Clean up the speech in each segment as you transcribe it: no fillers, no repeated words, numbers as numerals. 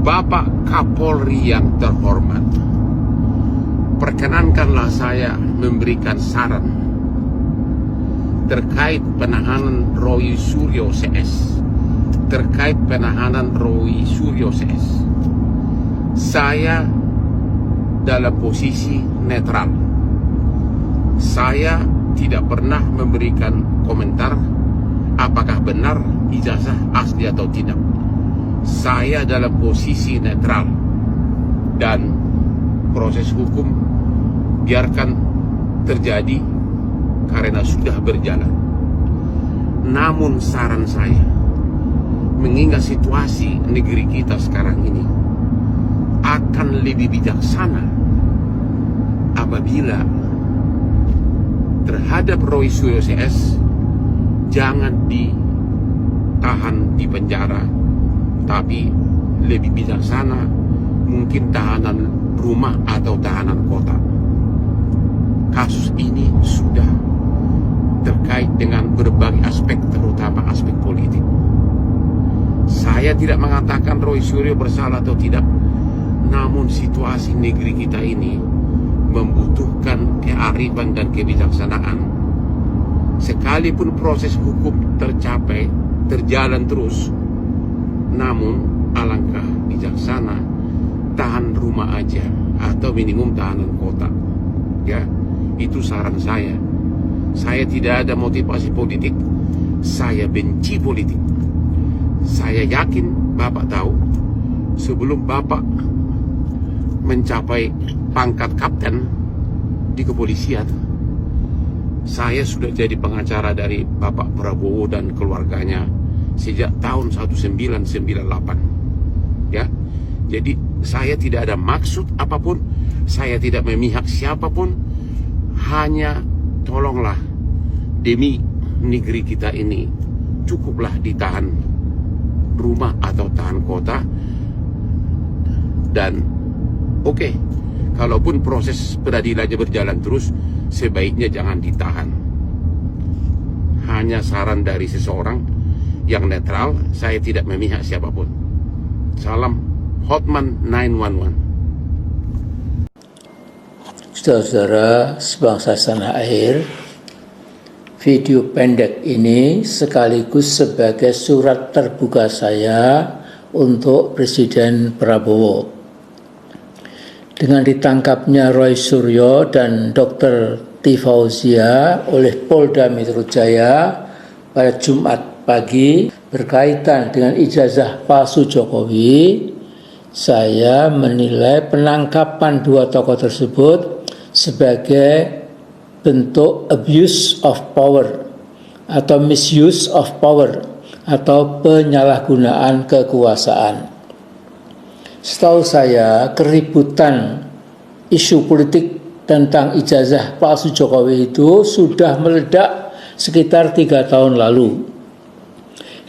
Bapak Kapolri yang terhormat, perkenankanlah saya memberikan saran terkait penahanan Roy Suryo CS. Saya dalam posisi netral. Saya tidak pernah memberikan komentar apakah benar ijazah asli atau tidak. Saya dalam posisi netral, dan proses hukum biarkan terjadi karena sudah berjalan. Namun saran saya, mengingat situasi negeri kita sekarang ini, akan lebih bijaksana apabila terhadap Roy Suryo CS jangan ditahan di penjara, tapi lebih bijaksana mungkin tahanan rumah atau tahanan kota. Kasus ini sudah terkait dengan berbagai aspek, terutama aspek politik. Saya tidak mengatakan Roy Suryo bersalah atau tidak, namun situasi negeri kita ini membutuhkan kearifan dan kebijaksanaan. Sekalipun proses hukum terjalan terus, namun alangkah bijaksana tahan rumah aja atau minimum tahanan kota. Ya, itu saran saya. Saya tidak ada motivasi politik. Saya benci politik. Saya yakin Bapak tahu, sebelum Bapak mencapai pangkat kapten di kepolisian, saya sudah jadi pengacara dari Bapak Prabowo dan keluarganya sejak tahun 1998. Ya, jadi saya tidak ada maksud apapun, saya tidak memihak siapapun, hanya tolonglah demi negeri kita ini, cukuplah ditahan rumah atau tahan kota. Dan oke, kalaupun proses peradilannya berjalan terus, sebaiknya jangan ditahan. Hanya saran dari seseorang yang netral, saya tidak memihak siapapun. Salam Hotman 911. Saudara-saudara sebangsa tanah air, video pendek ini sekaligus sebagai surat terbuka saya untuk Presiden Prabowo. Dengan ditangkapnya Roy Suryo dan Dr. T. Fauzia oleh Polda Metro Jaya pada Jumat pagi berkaitan dengan ijazah palsu Jokowi, saya menilai penangkapan dua tokoh tersebut sebagai bentuk abuse of power atau misuse of power atau penyalahgunaan kekuasaan. Setahu saya, keributan isu politik tentang ijazah palsu Jokowi itu sudah meledak sekitar 3 tahun lalu.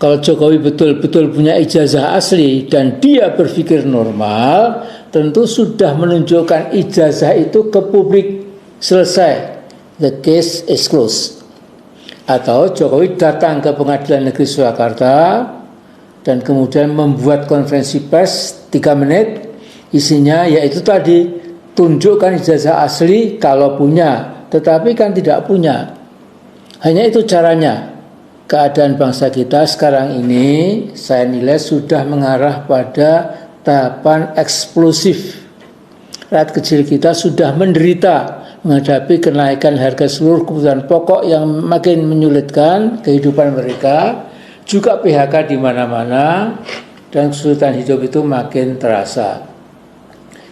Kalau Jokowi betul-betul punya ijazah asli dan dia berpikir normal, tentu sudah menunjukkan ijazah itu ke publik. Selesai, the case is closed. Atau Jokowi datang ke Pengadilan Negeri Surakarta dan kemudian membuat konferensi pers 3 menit, isinya yaitu tadi, tunjukkan ijazah asli kalau punya, tetapi kan tidak punya. Hanya itu caranya. Keadaan bangsa kita sekarang ini saya nilai sudah mengarah pada tahapan eksplosif. Rakyat kecil kita sudah menderita menghadapi kenaikan harga seluruh kebutuhan pokok yang makin menyulitkan kehidupan mereka, juga PHK di mana-mana, dan kesulitan hidup itu makin terasa.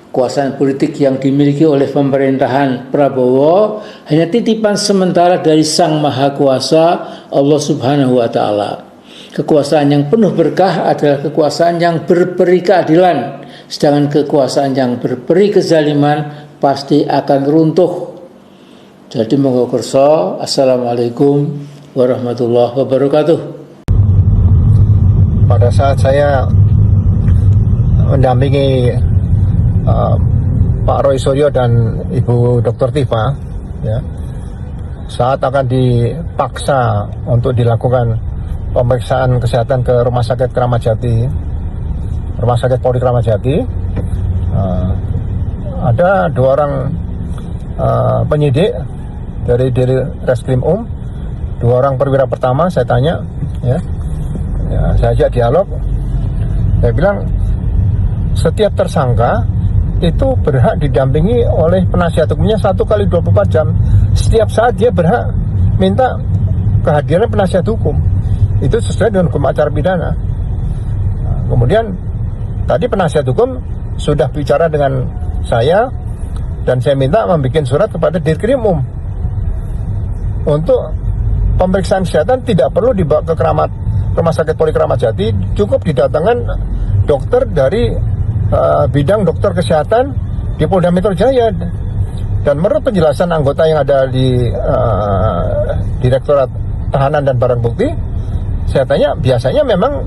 Kekuasaan politik yang dimiliki oleh pemerintahan Prabowo hanya titipan sementara dari Sang Maha Kuasa Allah Subhanahu wa Ta'ala. Kekuasaan yang penuh berkah adalah kekuasaan yang berperi keadilan, sedangkan kekuasaan yang berperi kezaliman pasti akan runtuh. Jadi monggo kersa. Assalamualaikum warahmatullahi wabarakatuh. Pada saat saya mendampingi Pak Roy Suryo dan Ibu Dr. Tifa, ya, saat akan dipaksa untuk dilakukan pemeriksaan kesehatan ke Rumah Sakit Kramat Jati, Rumah Sakit Polri Kramat Jati. Ada 2 orang penyidik dari Reskrim 2 orang perwira pertama. Saya tanya, ya, saya ajak dialog. Saya bilang setiap tersangka itu berhak didampingi oleh penasihat hukumnya 1 kali 24 jam. Setiap saat dia berhak minta kehadiran penasihat hukum. Itu sesuai dengan hukum acara pidana. Kemudian tadi penasihat hukum sudah bicara dengan saya dan saya minta membuat surat kepada Dirkrimum untuk pemeriksaan kesehatan tidak perlu dibawa ke Rumah Sakit Polri Kramat Jati, cukup didatangkan dokter dari bidang dokter kesehatan di Polda Metro Jaya. Dan menurut penjelasan anggota yang ada di Direktorat Tahanan dan Barang Bukti, saya tanya, biasanya memang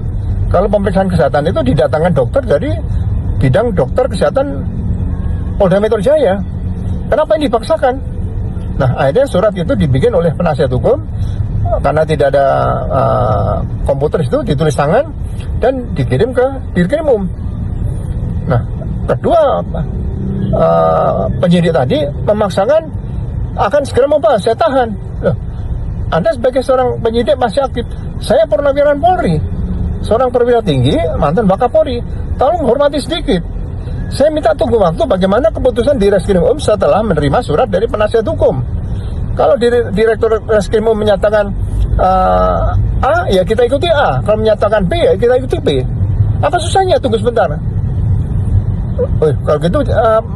kalau pemeriksaan kesehatan itu didatangkan dokter dari bidang dokter kesehatan Polda Metro Jaya. Kenapa ini dipaksakan? Nah, akhirnya surat itu dibikin oleh penasihat hukum karena tidak ada komputer, itu ditulis tangan dan dikirim ke Dirkrimum. Nah, kedua penyidik tadi memaksakan akan segera membahas, saya tahan. Loh, Anda sebagai seorang penyidik masih aktif, saya purnawirawan Polri, seorang perwira tinggi, mantan Wakapolri, tolong hormati sedikit. Saya minta tunggu waktu bagaimana keputusan di Reskrim setelah menerima surat dari penasihat hukum. Kalau Direktur Reskrim menyatakan A, ya kita ikuti A. Kalau menyatakan B, ya kita ikuti B. Apa susahnya? Tunggu sebentar. Kalau gitu,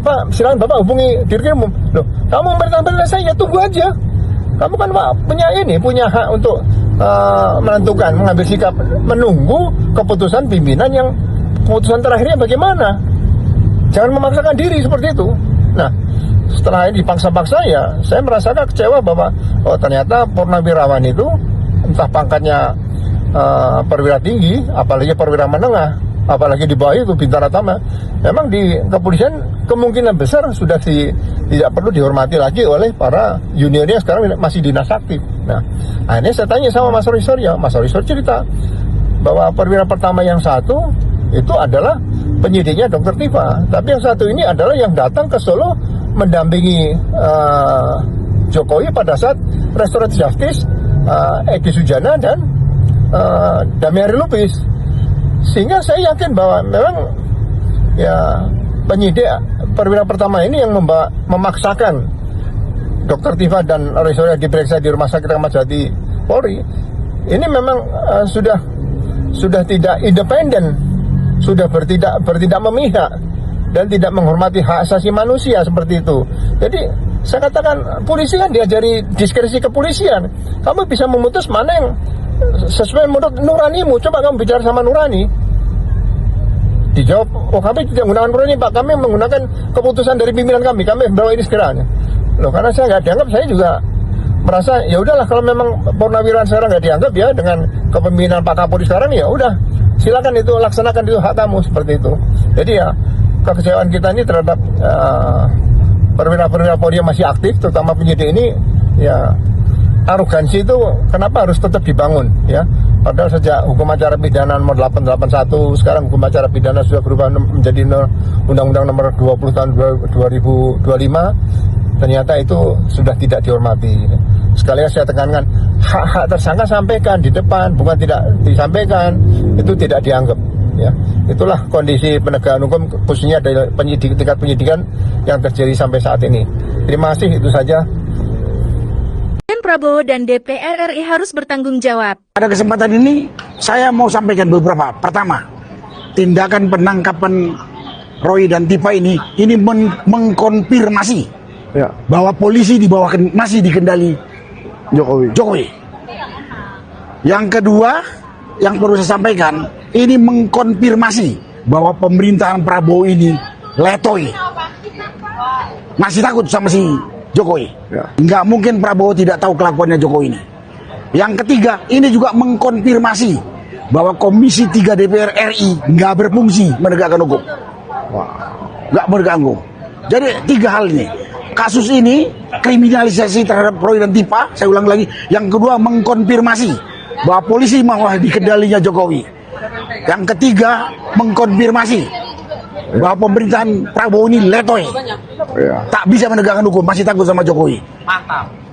Pak, silakan Bapak hubungi Dirkrimum. Loh, kamu memerintah saya, tunggu aja. Kamu kan Pak punya hak untuk menentukan, mengambil sikap, menunggu keputusan pimpinan yang keputusan terakhirnya bagaimana. Jangan memaksakan diri seperti itu. Nah, setelah ini dipaksa-paksa, ya saya merasakan kecewa bahwa ternyata purnawirawan itu entah pangkatnya perwira tinggi, apalagi perwira menengah, apalagi di bawah itu bintara tama, memang di kepolisian kemungkinan besar sudah tidak perlu dihormati lagi oleh para juniornya, sekarang masih dinas aktif. Nah, akhirnya saya tanya sama Mas Roy Suryo. Mas Roy Suryo cerita bahwa perwira pertama yang satu itu adalah penyidiknya Dr. Tifa, tapi yang satu ini adalah yang datang ke Solo mendampingi Jokowi pada saat Restoratif Justice, Egy Sujana dan Damiari Lubis. Sehingga saya yakin bahwa memang ya penyidik perwira pertama ini yang memaksakan Dr. Tifa dan Roy Suryo diperiksa di Rumah Sakit Kramat Jati Polri. Ini memang sudah tidak independen, sudah bertindak memihak dan tidak menghormati hak asasi manusia seperti itu. Jadi saya katakan, polisi kan diajari diskresi kepolisian. Kamu bisa memutus mana yang sesuai menurut nuranimu. Coba kamu bicara sama nurani. Dijawab, oh kami tidak menggunakan nurani Pak, kami menggunakan keputusan dari pimpinan kami bawa ini segera. Loh, karena saya nggak dianggap, saya juga merasa ya udahlah, kalau memang purnawirawan sekarang nggak dianggap, ya dengan kepemimpinan Pak Kapolri sekarang, ya udah silakan itu, laksanakan itu, hak kamu seperti itu. Jadi ya kekecewaan kita ini terhadap perwira-perwira Polri yang masih aktif, terutama penyidik ini, ya arogansi itu kenapa harus tetap dibangun, ya. Padahal sejak hukum acara pidana nomor 881, sekarang hukum acara pidana sudah berubah menjadi Undang-Undang nomor 20 tahun 2025, ternyata itu sudah tidak dihormati. Sekali lagi saya tekankan, hak-hak tersangka sampaikan di depan, bukan tidak disampaikan, itu tidak dianggap. Ya, itulah kondisi penegakan hukum khususnya dari tingkat penyidikan yang terjadi sampai saat ini. Terima kasih, itu saja. Prabowo dan DPR RI harus bertanggung jawab. Pada kesempatan ini saya mau sampaikan beberapa. Pertama, tindakan penangkapan Roy dan Tifa ini mengkonfirmasi bahwa polisi masih dikendali Jokowi. Yang kedua, yang perlu saya sampaikan, ini mengkonfirmasi bahwa pemerintahan Prabowo ini letoy, masih takut sama si Jokowi. Nggak mungkin Prabowo tidak tahu kelakuannya Jokowi ini. Yang ketiga, ini juga mengkonfirmasi bahwa Komisi 3 DPR RI nggak berfungsi menegakkan hukum. Nggak menegakkan hukum. Jadi 3 hal ini. Kasus ini kriminalisasi terhadap Roy dan Tifa, saya ulang lagi. Yang kedua, mengkonfirmasi bahwa polisi malah dikendalinya Jokowi. Yang ketiga, mengkonfirmasi bahwa pemerintahan Prabowo ini letoy, tak bisa menegakkan hukum, masih takut sama Jokowi.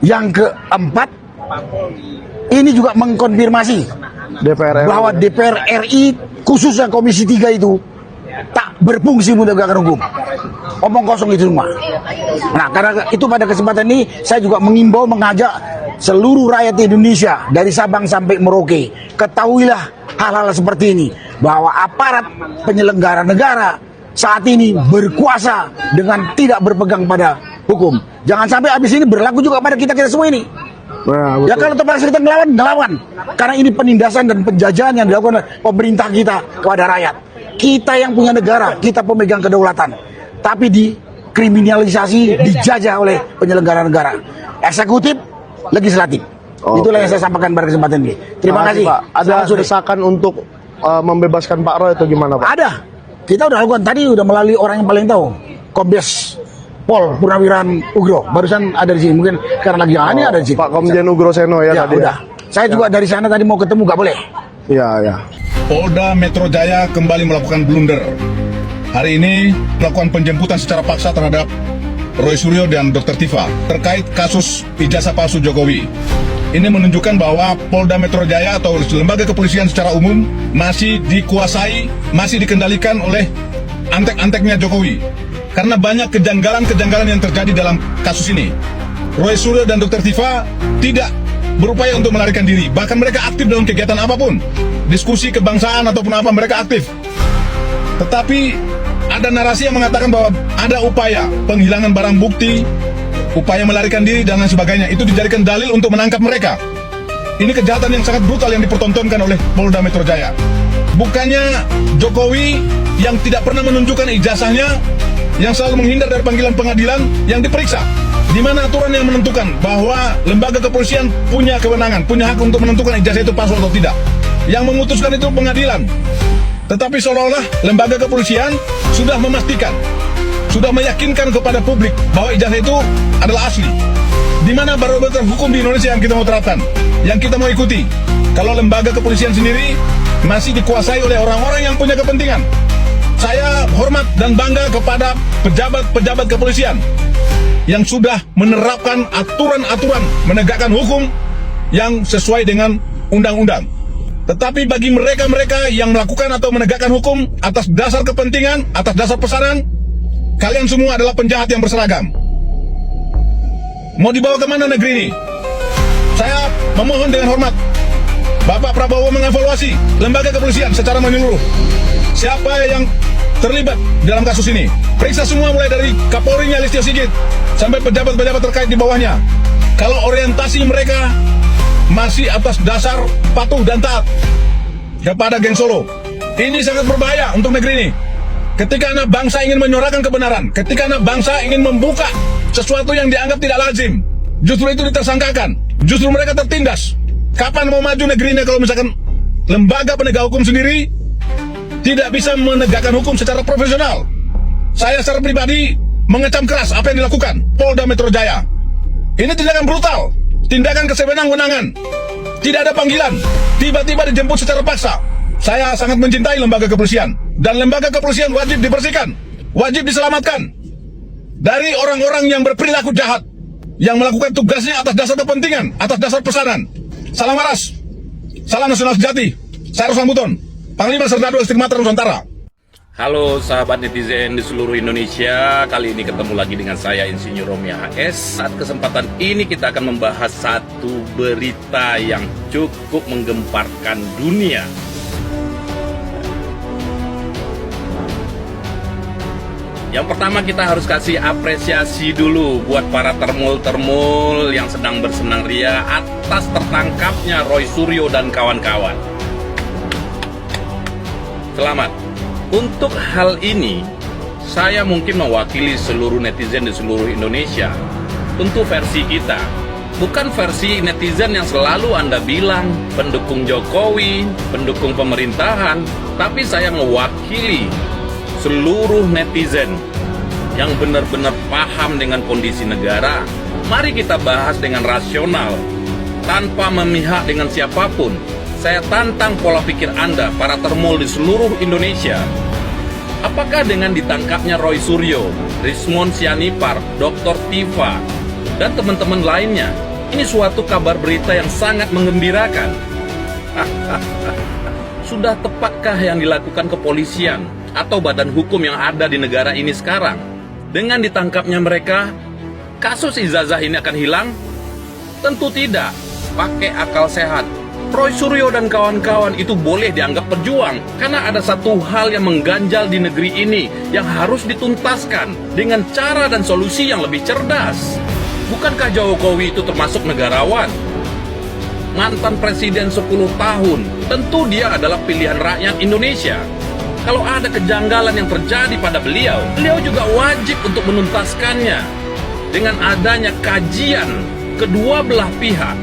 Yang keempat, ini juga mengkonfirmasi bahwa DPR RI khususnya Komisi 3 itu tak berfungsi menegakkan hukum. Omong kosong itu semua. Nah, karena itu pada kesempatan ini saya juga mengimbau, mengajak seluruh rakyat Indonesia dari Sabang sampai Merauke, ketahuilah hal-hal seperti ini, bahwa aparat penyelenggara negara saat ini berkuasa dengan tidak berpegang pada hukum. Jangan sampai habis ini berlaku juga pada kita semua ini. Ya kalau terpaksa kita ngelawan. Karena ini penindasan dan penjajahan yang dilakukan oleh pemerintah kita kepada rakyat. Kita yang punya negara, kita pemegang kedaulatan, tapi dikriminalisasi, dijajah oleh penyelenggara negara, eksekutif, legislatif. Itulah yang saya sampaikan pada kesempatan ini. Terima kasih. Pak, ada desakan untuk membebaskan Pak Roy atau gimana, Pak? Ada. Kita udah lakukan tadi, udah melalui orang yang paling tahu, Kombes Pol Purnawirawan Ugro. Barusan ada di sini, mungkin karena lagi ini ada di sini. Pak Komjen Ugro Seno ya tadi. Udah. Saya juga dari sana tadi mau ketemu, gak boleh. Iya. Polda Metro Jaya kembali melakukan blunder. Hari ini melakukan penjemputan secara paksa terhadap Roy Suryo dan Dr. Tifa terkait kasus ijazah palsu Jokowi. Ini menunjukkan bahwa Polda Metro Jaya atau lembaga kepolisian secara umum masih dikuasai, masih dikendalikan oleh antek-anteknya Jokowi. Karena banyak kejanggalan-kejanggalan yang terjadi dalam kasus ini. Roy Suryo dan Dr. Tifa tidak berupaya untuk melarikan diri. Bahkan mereka aktif dalam kegiatan apapun. Diskusi kebangsaan ataupun apa, mereka aktif. Tetapi ada narasi yang mengatakan bahwa ada upaya penghilangan barang bukti, upaya melarikan diri dan lain sebagainya. Itu dijadikan dalil untuk menangkap mereka. Ini kejahatan yang sangat brutal yang dipertontonkan oleh Polda Metro Jaya. Bukannya Jokowi yang tidak pernah menunjukkan ijazahnya, yang selalu menghindar dari panggilan pengadilan, yang diperiksa. Di mana aturan yang menentukan bahwa lembaga kepolisian punya kewenangan, punya hak untuk menentukan ijazah itu palsu atau tidak. Yang memutuskan itu pengadilan. Tetapi seolah-olah lembaga kepolisian sudah memastikan, sudah meyakinkan kepada publik bahwa ijazah itu adalah asli. Di mana barometer hukum di Indonesia yang kita mau terapkan, yang kita mau ikuti. Kalau lembaga kepolisian sendiri masih dikuasai oleh orang-orang yang punya kepentingan. Saya hormat dan bangga kepada pejabat-pejabat kepolisian yang sudah menerapkan aturan-aturan menegakkan hukum yang sesuai dengan undang-undang. Tetapi bagi mereka-mereka yang melakukan atau menegakkan hukum atas dasar kepentingan, atas dasar pesanan, kalian semua adalah penjahat yang berseragam. Mau dibawa kemana negeri ini? Saya memohon dengan hormat, Bapak Prabowo mengevaluasi lembaga kepolisian secara menyeluruh. Siapa yang terlibat dalam kasus ini? Periksa semua mulai dari Kapolrinya Listio Sigit sampai pejabat-pejabat terkait di bawahnya. Kalau orientasi mereka masih atas dasar patuh dan taat kepada geng Solo, ini sangat berbahaya untuk negeri ini. Ketika anak bangsa ingin menyuarakan kebenaran, ketika anak bangsa ingin membuka sesuatu yang dianggap tidak lazim, justru itu ditersangkakan, justru mereka tertindas. Kapan mau maju negeri ini kalau misalkan lembaga penegak hukum sendiri tidak bisa menegakkan hukum secara profesional? Saya secara pribadi mengecam keras apa yang dilakukan Polda Metro Jaya. Ini tindakan brutal, tindakan kesewenang-wenangan, tidak ada panggilan, tiba-tiba dijemput secara paksa. Saya sangat mencintai lembaga kepolisian, dan lembaga kepolisian wajib dibersihkan, wajib diselamatkan dari orang-orang yang berperilaku jahat, yang melakukan tugasnya atas dasar kepentingan, atas dasar pesanan. Salam waras, salam nasional sejati. Saya Ruslan Buton, Panglima Serdadu Estigmata Nusantara. Halo sahabat netizen di seluruh Indonesia, kali ini ketemu lagi dengan saya Insinyur Romi HS. Saat kesempatan ini kita akan membahas satu berita yang cukup menggemparkan dunia. Yang pertama kita harus kasih apresiasi dulu buat para termul-termul yang sedang bersenang ria atas tertangkapnya Roy Suryo dan kawan-kawan. Selamat. Untuk hal ini, saya mungkin mewakili seluruh netizen di seluruh Indonesia. Tentu versi kita, bukan versi netizen yang selalu Anda bilang pendukung Jokowi, pendukung pemerintahan, tapi saya mewakili seluruh netizen yang benar-benar paham dengan kondisi negara. Mari kita bahas dengan rasional, tanpa memihak dengan siapapun. Saya tantang pola pikir Anda, para termul di seluruh Indonesia. Apakah dengan ditangkapnya Roy Suryo, Rismond Sianipar, Dr. Tifa, dan teman-teman lainnya, ini suatu kabar berita yang sangat menggembirakan? Sudah tepatkah yang dilakukan kepolisian atau badan hukum yang ada di negara ini sekarang? Dengan ditangkapnya mereka, kasus ijazah ini akan hilang? Tentu tidak. Pakai akal sehat. Roy Suryo dan kawan-kawan itu boleh dianggap pejuang karena ada satu hal yang mengganjal di negeri ini yang harus dituntaskan dengan cara dan solusi yang lebih cerdas. Bukankah Jokowi itu termasuk negarawan? Mantan presiden 10 tahun, tentu dia adalah pilihan rakyat Indonesia. Kalau ada kejanggalan yang terjadi pada beliau juga wajib untuk menuntaskannya. Dengan adanya kajian kedua belah pihak,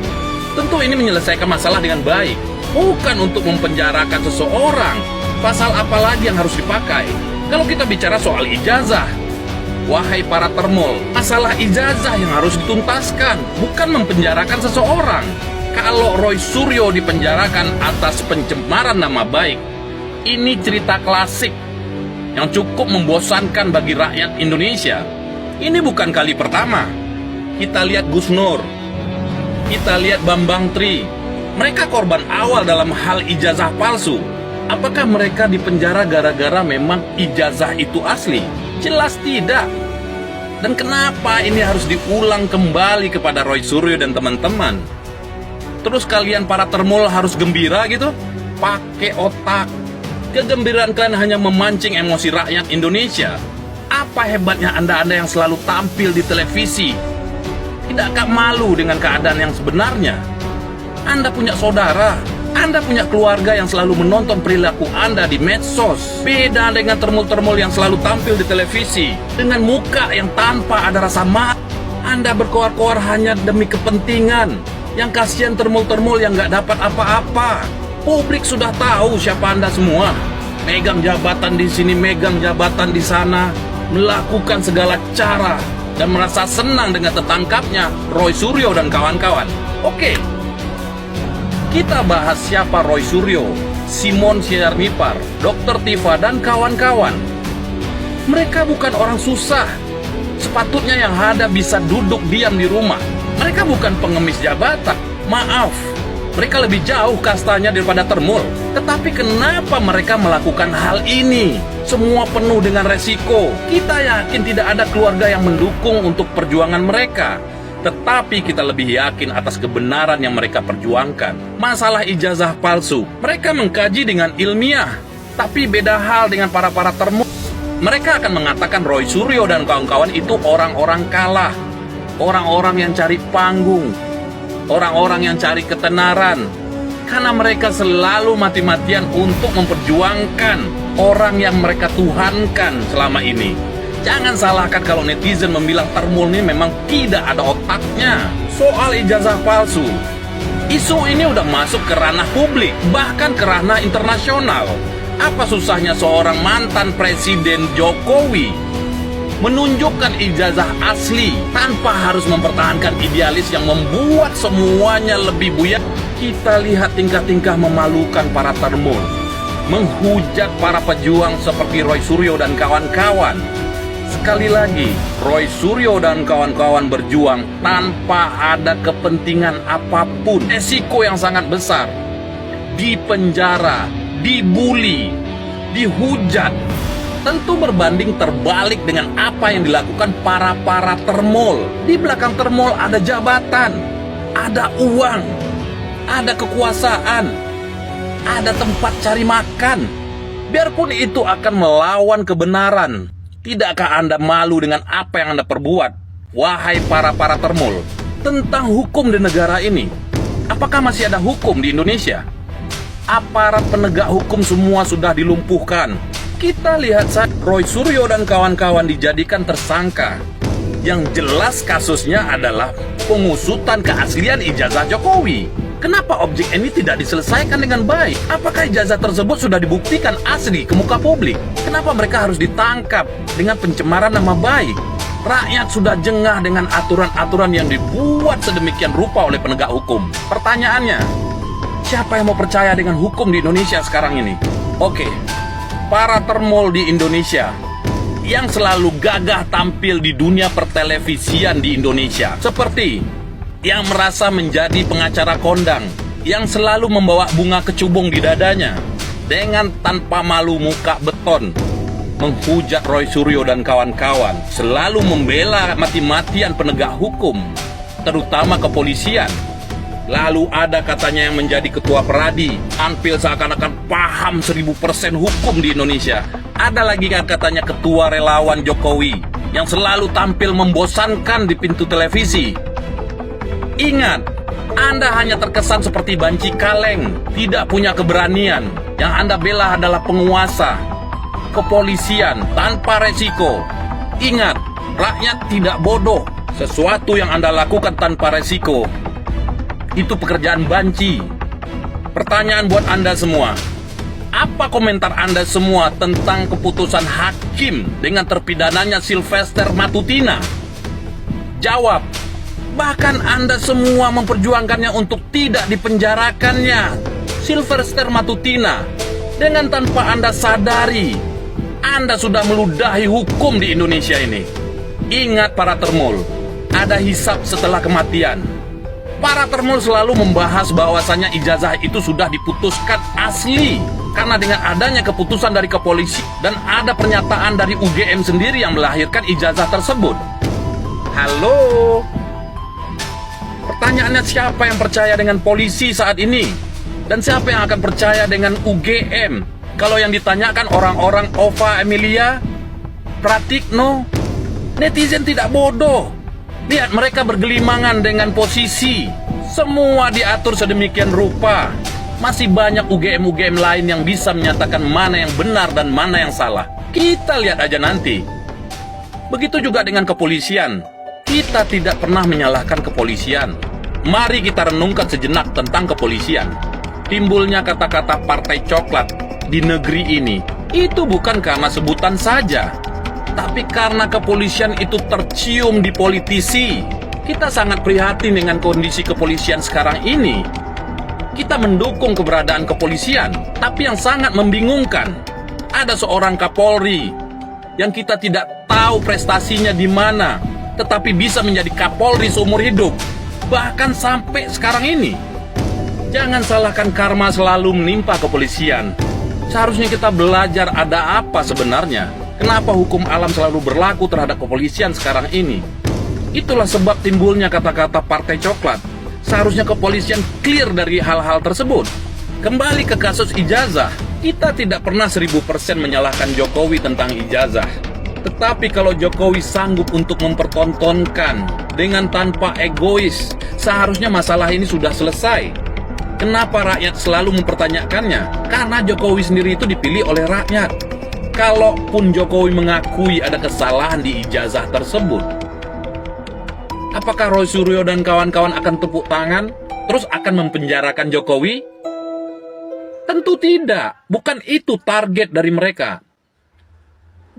tentu ini menyelesaikan masalah dengan baik, bukan untuk mempenjarakan seseorang. Pasal apa lagi yang harus dipakai? Kalau kita bicara soal ijazah, wahai para termul, masalah ijazah yang harus dituntaskan, bukan mempenjarakan seseorang. Kalau Roy Suryo dipenjarakan atas pencemaran nama baik, ini cerita klasik yang cukup membosankan bagi rakyat Indonesia. Ini bukan kali pertama. Kita lihat Gus Nur, kita lihat Bambang Tri, mereka korban awal dalam hal ijazah palsu. Apakah mereka dipenjara gara-gara memang ijazah itu asli? Jelas tidak. Dan kenapa ini harus diulang kembali kepada Roy Suryo dan teman-teman? Terus kalian para termul harus gembira gitu? Pakai otak. Kegembiraan kalian hanya memancing emosi rakyat Indonesia. Apa hebatnya Anda-Anda yang selalu tampil di televisi? Tidakkah malu dengan keadaan yang sebenarnya? Anda punya saudara, Anda punya keluarga yang selalu menonton perilaku Anda di medsos. Beda dengan termul-termul yang selalu tampil di televisi dengan muka yang tanpa ada rasa malu. Anda berkoar-koar hanya demi kepentingan. Yang kasihan termul-termul yang nggak dapat apa-apa. Publik sudah tahu siapa Anda semua. Megang jabatan di sini, megang jabatan di sana, melakukan segala cara dan merasa senang dengan tertangkapnya Roy Suryo dan kawan-kawan. Oke, kita bahas siapa Roy Suryo, Rismond Sianipar, Dr. Tifa, dan kawan-kawan. Mereka bukan orang susah. Sepatutnya yang ada bisa duduk diam di rumah. Mereka bukan pengemis jabatan. Maaf, mereka lebih jauh kastanya daripada termul. Tetapi kenapa mereka melakukan hal ini? Semua penuh dengan resiko. Kita yakin tidak ada keluarga yang mendukung untuk perjuangan mereka. Tetapi kita lebih yakin atas kebenaran yang mereka perjuangkan. Masalah ijazah palsu, mereka mengkaji dengan ilmiah. Tapi beda hal dengan para termul. Mereka akan mengatakan Roy Suryo dan kawan-kawan itu orang-orang kalah. Orang-orang yang cari panggung, orang-orang yang cari ketenaran, karena mereka selalu mati-matian untuk memperjuangkan orang yang mereka tuhankan selama ini. Jangan salahkan kalau netizen membilang termul ini memang tidak ada otaknya. Soal ijazah palsu, isu ini udah masuk ke ranah publik, bahkan ke ranah internasional. Apa susahnya seorang mantan Presiden Jokowi menunjukkan ijazah asli tanpa harus mempertahankan idealis yang membuat semuanya lebih buyar? Kita lihat tingkah-tingkah memalukan para termul, menghujat para pejuang seperti Roy Suryo dan kawan-kawan. Sekali lagi, Roy Suryo dan kawan-kawan berjuang tanpa ada kepentingan apapun. Resiko yang sangat besar, dipenjara, dibully, dihujat, tentu berbanding terbalik dengan apa yang dilakukan para termul. Di belakang termul ada jabatan, ada uang, ada kekuasaan, ada tempat cari makan. Biarpun itu akan melawan kebenaran, tidakkah Anda malu dengan apa yang Anda perbuat? Wahai para termul, tentang hukum di negara ini, apakah masih ada hukum di Indonesia? Aparat penegak hukum semua sudah dilumpuhkan. Kita lihat saat Roy Suryo dan kawan-kawan dijadikan tersangka. Yang jelas kasusnya adalah pengusutan keaslian ijazah Jokowi. Kenapa objek ini tidak diselesaikan dengan baik? Apakah ijazah tersebut sudah dibuktikan asli ke muka publik? Kenapa mereka harus ditangkap dengan pencemaran nama baik? Rakyat sudah jengah dengan aturan-aturan yang dibuat sedemikian rupa oleh penegak hukum. Pertanyaannya, Siapa yang mau percaya dengan hukum di Indonesia sekarang ini? Oke, para termol di Indonesia yang selalu gagah tampil di dunia pertelevisian di Indonesia, seperti yang merasa menjadi pengacara kondang, yang selalu membawa bunga kecubung di dadanya, dengan tanpa malu muka beton, menghujat Roy Suryo dan kawan-kawan, selalu membela mati-matian penegak hukum, terutama kepolisian. Lalu ada katanya yang menjadi ketua Peradi, tampil seakan-akan paham 1000% hukum di Indonesia. Ada lagi katanya ketua relawan Jokowi, yang selalu tampil membosankan di pintu televisi. Ingat, Anda hanya terkesan seperti banci kaleng, tidak punya keberanian. Yang Anda bela adalah penguasa, kepolisian tanpa resiko. Ingat, rakyat tidak bodoh. Sesuatu yang Anda lakukan tanpa resiko, itu pekerjaan banci. Pertanyaan buat Anda semua, apa komentar Anda semua tentang keputusan hakim dengan terpidananya Sylvester Matutina? Jawab. Bahkan Anda semua memperjuangkannya untuk tidak dipenjarakannya Sylvester Matutina, dengan tanpa Anda sadari Anda sudah meludahi hukum di Indonesia ini. Ingat para termul, ada hisab setelah kematian. Para termul selalu membahas bahwasanya ijazah itu sudah diputuskan asli, karena dengan adanya keputusan dari kepolisian dan ada pernyataan dari UGM sendiri yang melahirkan ijazah tersebut. Halo? Pertanyaannya, siapa yang percaya dengan polisi saat ini? Dan siapa yang akan percaya dengan UGM? Kalau yang ditanyakan orang-orang Ova Emilia, Pratikno, netizen tidak bodoh. Lihat, mereka bergelimangan dengan posisi. Semua diatur sedemikian rupa. Masih banyak UGM-UGM lain yang bisa menyatakan mana yang benar dan mana yang salah. Kita lihat aja nanti. Begitu juga dengan kepolisian. Kita tidak pernah menyalahkan kepolisian. Mari kita renungkan sejenak tentang kepolisian. Timbulnya kata-kata partai coklat di negeri ini, itu bukan karena sebutan saja, tapi karena kepolisian itu tercium di politisi. Kita sangat prihatin dengan kondisi kepolisian sekarang ini. Kita mendukung keberadaan kepolisian, tapi yang sangat membingungkan, ada seorang Kapolri yang kita tidak tahu prestasinya di mana, tetapi bisa menjadi Kapolri seumur hidup, bahkan sampai sekarang ini. Jangan salahkan karma selalu menimpa kepolisian. Seharusnya kita belajar ada apa sebenarnya. Kenapa hukum alam selalu berlaku terhadap kepolisian sekarang ini? Itulah sebab timbulnya kata-kata partai coklat. Seharusnya kepolisian clear dari hal-hal tersebut. Kembali ke kasus ijazah, kita tidak pernah 1000% menyalahkan Jokowi tentang ijazah. Tetapi kalau Jokowi sanggup untuk mempertontonkan dengan tanpa egois, seharusnya masalah ini sudah selesai. Kenapa rakyat selalu mempertanyakannya? Karena Jokowi sendiri itu dipilih oleh rakyat. Kalaupun Jokowi mengakui ada kesalahan di ijazah tersebut, apakah Roy Suryo dan kawan-kawan akan tepuk tangan terus akan mempenjarakan Jokowi? Tentu tidak. Bukan itu target dari mereka.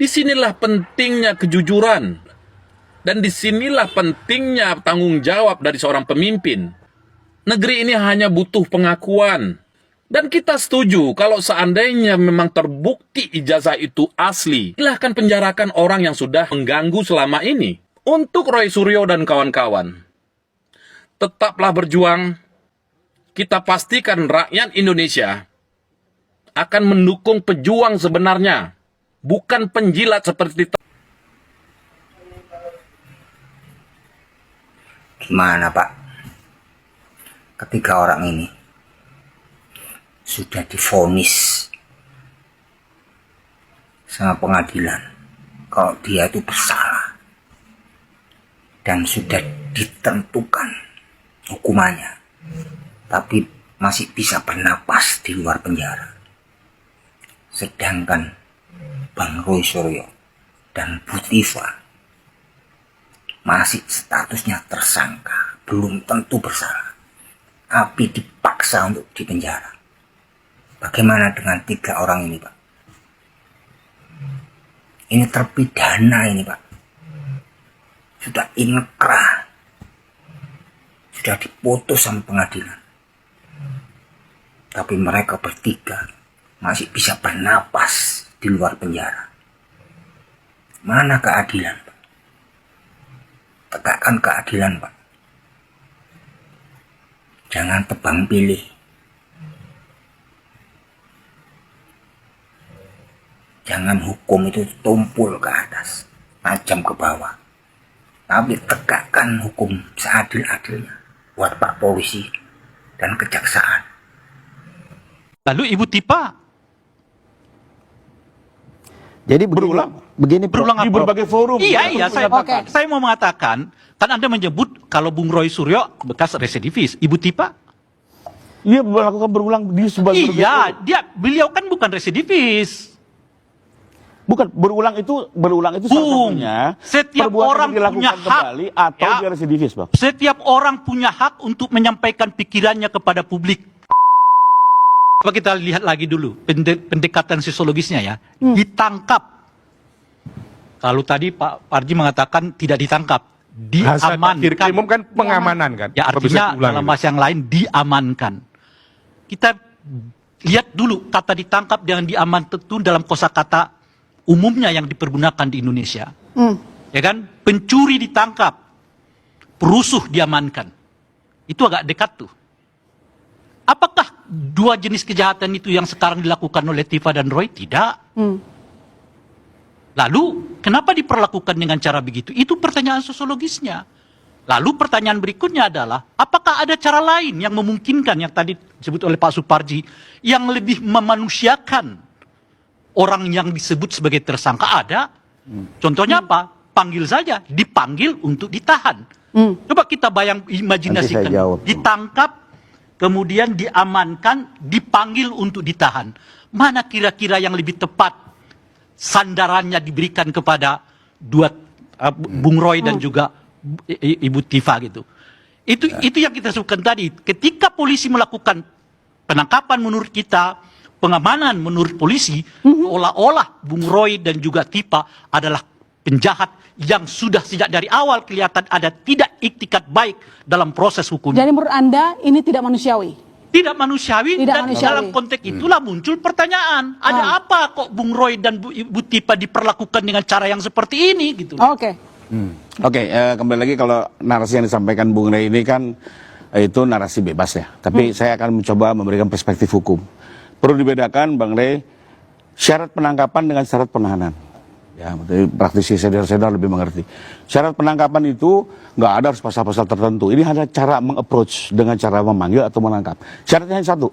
Disinilah pentingnya kejujuran. Dan disinilah pentingnya tanggung jawab dari seorang pemimpin. Negeri ini hanya butuh pengakuan. Dan kita setuju kalau seandainya memang terbukti ijazah itu asli, silahkan penjarakan orang yang sudah mengganggu selama ini. Untuk Roy Suryo dan kawan-kawan, tetaplah berjuang. Kita pastikan rakyat Indonesia akan mendukung pejuang sebenarnya, bukan penjilat seperti Gimana Pak? Ketiga orang ini sudah divonis sama pengadilan kalau dia itu bersalah dan sudah ditentukan hukumannya, tapi masih bisa bernapas di luar penjara. Sedangkan Bang Roy Suryo dan Bu Tifa masih statusnya tersangka, belum tentu bersalah, tapi dipaksa untuk dipenjara. Bagaimana dengan 3 orang ini Pak? Ini terpidana ini Pak, sudah inkrah, sudah diputus sama pengadilan. tapi mereka bertiga masih bisa bernapas di luar penjara. Mana keadilan, Pak? Tegakkan keadilan, Pak. Jangan tebang pilih. Jangan hukum itu tumpul ke atas, tajam ke bawah. Tapi tegakkan hukum seadil-adilnya buat Pak Polisi dan Kejaksaan. Lalu Ibu Tipa Jadi berulang di berbagai forum. Iya, saya mau mengatakan, kan Anda menyebut kalau Bung Roy Suryo bekas residivis, Ibu Tipa? Iya, melakukan berulang di sebagai beliau kan bukan residivis. Bukan, berulang itu salah satunya setiap orang punya hak kembali atau dia residivis, Bang. Setiap orang punya hak untuk menyampaikan pikirannya kepada publik. Coba kita lihat lagi dulu pendekatan sosiologisnya ya. Ditangkap. Kalau tadi Pak Parji mengatakan tidak ditangkap, diamankan. Umum kan pengamanan kan. Ya artinya dalam bahasa yang lain diamankan. Kita lihat dulu kata ditangkap dengan diamankan itu dalam kosakata umumnya yang dipergunakan di Indonesia. Ya kan? Pencuri ditangkap, perusuh diamankan. Itu agak dekat tuh. Apakah dua jenis kejahatan itu yang sekarang dilakukan oleh Tifa dan Roy? Tidak. Lalu, kenapa diperlakukan dengan cara begitu? Itu pertanyaan sosiologisnya. Lalu pertanyaan berikutnya adalah, apakah ada cara lain yang memungkinkan, yang tadi disebut oleh Pak Suparji, yang lebih memanusiakan orang yang disebut sebagai tersangka? Ada. Contohnya apa? Panggil saja, dipanggil untuk ditahan. Coba kita imajinasikan, ditangkap, kemudian diamankan, dipanggil untuk ditahan. Mana kira-kira yang lebih tepat sandarannya diberikan kepada Bung Roy dan juga Ibu Tifa gitu. Itu yang kita sebutkan tadi. Ketika polisi melakukan penangkapan menurut kita, pengamanan menurut polisi, seolah-olah Bung Roy dan juga Tifa adalah penjahat yang sudah sejak dari awal kelihatan ada tidak iktikat baik dalam proses hukum. Jadi menurut Anda ini tidak manusiawi? Tidak manusiawi, dalam konteks itulah muncul pertanyaan. Ada apa kok Bung Roy dan Bu Tipa diperlakukan dengan cara yang seperti ini gitu. Oke. Kembali lagi kalau narasi yang disampaikan Bung Rey ini kan itu narasi bebas ya. Tapi saya akan mencoba memberikan perspektif hukum. Perlu dibedakan Bang Rey, syarat penangkapan dengan syarat penahanan. Ya, praktisi senior-senior lebih mengerti. Syarat penangkapan itu nggak ada harus pasal-pasal tertentu. Ini hanya cara meng-approach dengan cara memanggil atau menangkap. Syaratnya hanya satu,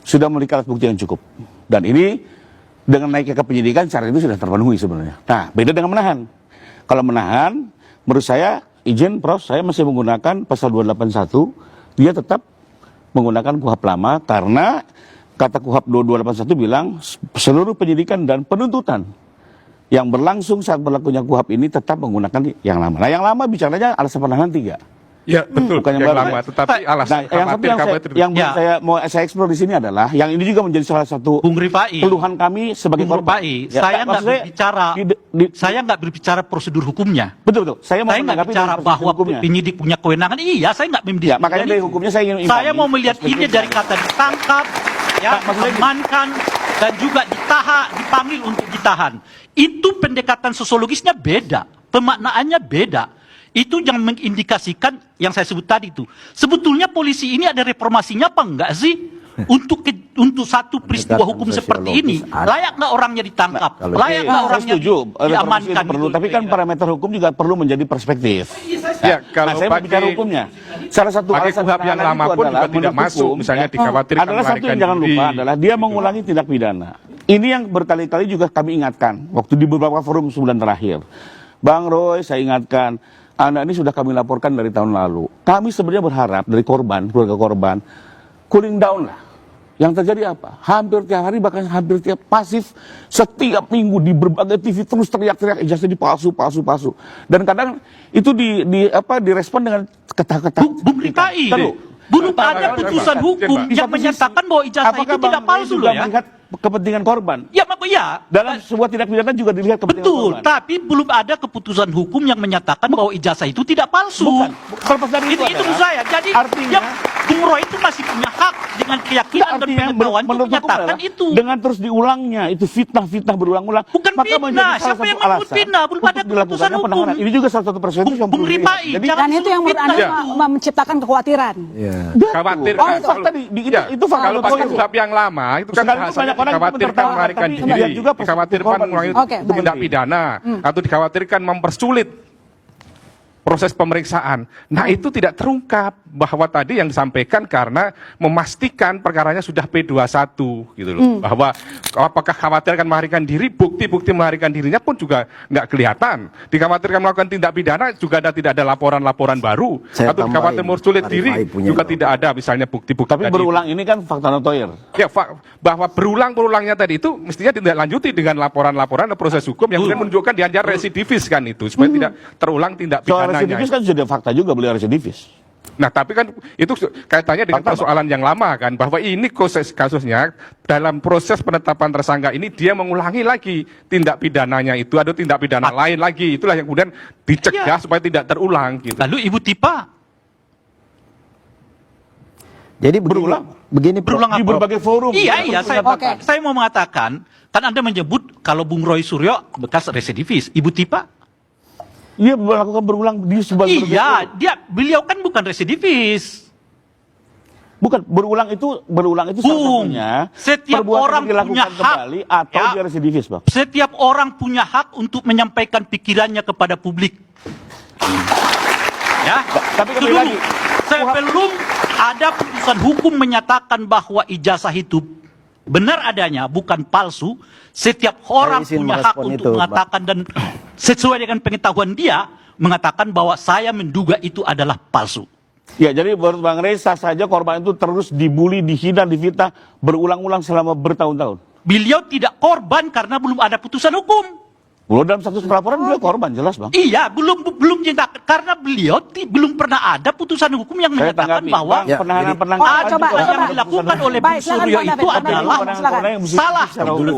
sudah memiliki alat bukti yang cukup. Dan ini dengan naiknya ke penyidikan, syarat itu sudah terpenuhi sebenarnya. Nah, beda dengan menahan. Kalau menahan, menurut saya, izin Prof, saya masih menggunakan pasal 281, dia tetap menggunakan KUHP lama, karena kata KUHP 2281 bilang, seluruh penyidikan dan penuntutan yang berlangsung saat berlakunya KUHP ini tetap menggunakan yang lama. Nah, yang lama bicaranya alasan penahanan 3. Ya, betul. Bukan yang lama, tetapi alasan yang saya eksplor di sini adalah yang ini juga menjadi salah satu Bung Rifai, keluhan kami sebagai korban. Ya, saya nggak berbicara prosedur hukumnya. Betul. Saya nggak bicara bahwa penyidik punya kewenangan. Iya, saya nggak mendiskusikan. Makanya dari hukumnya saya ingin Saya mau melihat ini dari kata ditangkap, ya, amankan, dan juga dipanggil untuk ditahan. Itu pendekatan sosiologisnya beda, pemaknaannya beda. Itu yang mengindikasikan yang saya sebut tadi itu. Sebetulnya polisi ini ada reformasinya apa enggak sih? Untuk satu peristiwa hukum seperti ini, layak nggak orangnya ditangkap? Layak nggak orangnya diamankan? Perlu, tapi kan parameter hukum juga perlu menjadi perspektif. Ya, kalau saya bicara hukumnya, salah satu alasan KUHP yang lama pun juga tidak masuk, misalnya dikhawatirkan adalah satu yang jangan lupa adalah dia mengulangi tindak pidana. Ini yang berkali-kali juga kami ingatkan waktu di beberapa forum sebulan terakhir. Bang Roy, saya ingatkan, anak ini sudah kami laporkan dari tahun lalu. Kami sebenarnya berharap dari korban, keluarga korban, cooling down lah. Yang terjadi apa? Hampir tiap hari, bahkan hampir tiap pasif, setiap minggu di berbagai TV terus teriak-teriak ijazah palsu. Dan kadang itu direspon dengan kata-kata. Bung Rifai, belum ada putusan hukum yang menyatakan bahwa ijazah itu tidak palsu loh ya. kepentingan korban. Ya, ya. Dalam sebuah tindak pidana juga dilihat kepentingan Betul, korban. tapi belum ada keputusan hukum yang menyatakan bahwa ijazah itu tidak palsu. Bukan. Terlepas dari itu adalah, menurut saya. Jadi artinya, yang Bung Roy itu masih punya hak dengan keyakinan dan pengetahuan untuk menyatakan itu. Dengan terus diulangnya itu fitnah berulang-ulang. Bukan maka fitnah. menjadi salah Siapa satu yang menyebut alasan fitnah? Belum ada untuk keputusan dilakukannya hukum. penahanan. Ini juga salah satu perspektif yang Bung perlu Rifai, dilihat. Jadi Dan itu yang menurut Anda menciptakan kekhawatiran. Khawatir Oh, kan, fakta itu fakta. kalau pakai sebab yang lama itu kan Sekalipun bahasanya banyak orang dikhawatirkan tertawa, melarikan tapi diri, lihat juga dikhawatirkan korban. mengulangi Oke, tindak pidana, atau dikhawatirkan mempersulit proses pemeriksaan. Nah, itu tidak terungkap bahwa tadi yang disampaikan karena memastikan perkaranya sudah P21 gitu loh. Bahwa apakah khawatir akan melarikan diri, bukti-bukti melarikan dirinya pun juga nggak kelihatan. Dikhawatirkan melakukan tindak pidana juga tidak ada laporan-laporan baru. Atau dikhawatir mempersulit diri juga tidak ada misalnya bukti-bukti. Tapi berulang ini kan fakta notoir. Ya, bahwa berulang-ulangnya tadi itu mestinya ditindaklanjuti dengan laporan-laporan dan proses hukum yang kemudian menunjukkan dianjar residivis kan itu supaya tidak terulang tindak Soal pidananya. residivis kan sudah fakta juga beliau residivis. Nah, tapi kan itu kaitannya dengan persoalan yang lama kan, bahwa ini kasusnya dalam proses penetapan tersangka ini dia mengulangi lagi tindak pidananya itu, ada tindak pidana lain lagi, itulah yang kemudian dicegah supaya tidak terulang gitu. Lalu Ibu Tipa Jadi berulang Di apa? berbagai forum. Iya, saya mau mengatakan, kan Anda menyebut kalau Bung Roy Suryo bekas residivis, Ibu Tipa? Iya, melakukan berulang di sebagai Iya, beliau kan bukan residivis. Bukan, berulang itu salah satunya setiap perbuatan orang yang dilakukan punya hak, kembali atau ya. dia residivis, Bang. Setiap orang punya hak untuk menyampaikan pikirannya kepada publik. Ya, Tapi itu kembali dulu. lagi. Sebelum ada putusan hukum menyatakan bahwa ijazah itu benar adanya, bukan palsu, setiap orang punya hak untuk mengatakan dan sesuai dengan pengetahuan dia mengatakan bahwa saya menduga itu adalah palsu. Ya, jadi menurut Bang Rey sah saja korban itu terus dibully, dihina, difitnah berulang-ulang selama bertahun-tahun. Beliau tidak korban karena belum ada putusan hukum. Belum dalam status pelaporan beliau korban, jelas, Bang. Iya, belum karena beliau belum pernah ada putusan hukum yang Saya menyatakan tanggapi, bahwa Bang, penahanan coba. yang dilakukan oleh Bung Suryo itu adalah salah.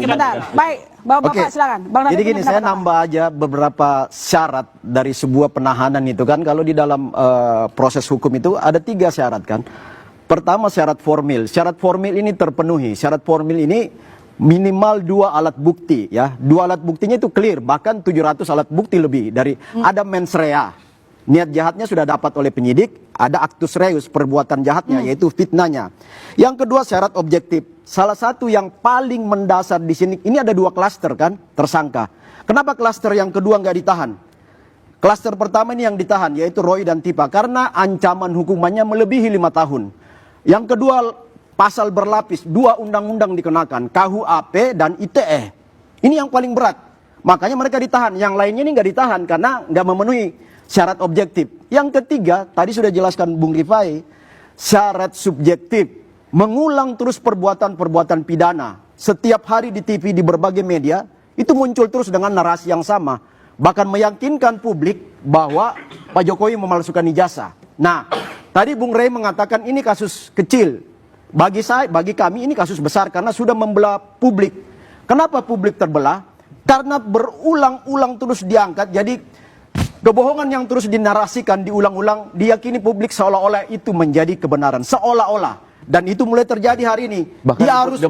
Bentar, baik, Bapak silakan. Bang David Jadi gini, ingin saya menambahkan. nambah aja beberapa syarat dari sebuah penahanan itu kan. Kalau di dalam proses hukum itu ada 3 syarat kan. Pertama syarat formil. Syarat formil ini terpenuhi. Syarat formil ini minimal 2 alat bukti ya. 2 alat buktinya itu clear, bahkan 700 alat bukti lebih dari ada mens rea. Niat jahatnya sudah dapat oleh penyidik, ada actus reus perbuatan jahatnya yaitu fitnahnya. Yang kedua syarat objektif. Salah satu yang paling mendasar di sini ini ada 2 klaster kan tersangka. Kenapa klaster yang kedua nggak ditahan? Klaster pertama ini yang ditahan yaitu Roy dan Tipa karena ancaman hukumannya melebihi 5 tahun. Yang kedua pasal berlapis, 2 undang-undang dikenakan, KUHP dan ITE. Ini yang paling berat. Makanya mereka ditahan. Yang lainnya ini nggak ditahan karena nggak memenuhi syarat objektif. Yang ketiga, tadi sudah jelaskan Bung Rifai, syarat subjektif. Mengulang terus perbuatan-perbuatan pidana. Setiap hari di TV, di berbagai media, itu muncul terus dengan narasi yang sama. Bahkan meyakinkan publik bahwa Pak Jokowi memalsukan ijazah. Nah, tadi Bung Rey mengatakan ini kasus kecil. Bagi kami ini kasus besar karena sudah membelah publik. Kenapa publik terbelah? Karena berulang-ulang terus diangkat. Jadi kebohongan yang terus dinarasikan, diulang-ulang, diyakini publik seolah-olah itu menjadi kebenaran. Seolah-olah. Dan itu mulai terjadi hari ini. Bahkan Dia harus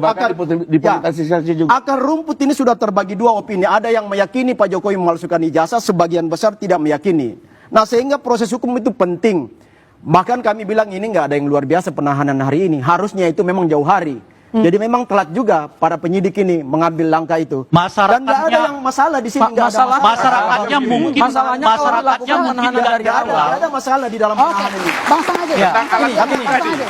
akar rumput ini sudah terbagi 2 opini. Ada yang meyakini Pak Jokowi memalsukan ijazah, sebagian besar tidak meyakini. Nah, sehingga proses hukum itu penting. Bahkan kami bilang ini nggak ada yang luar biasa penahanan hari ini. Harusnya itu memang jauh hari. Jadi memang telat juga para penyidik ini mengambil langkah itu. Dan nggak ada yang masalah di sini. Masyarakatnya mungkin nggak ada masalah di dalam penahanan ini. Bang sengaja.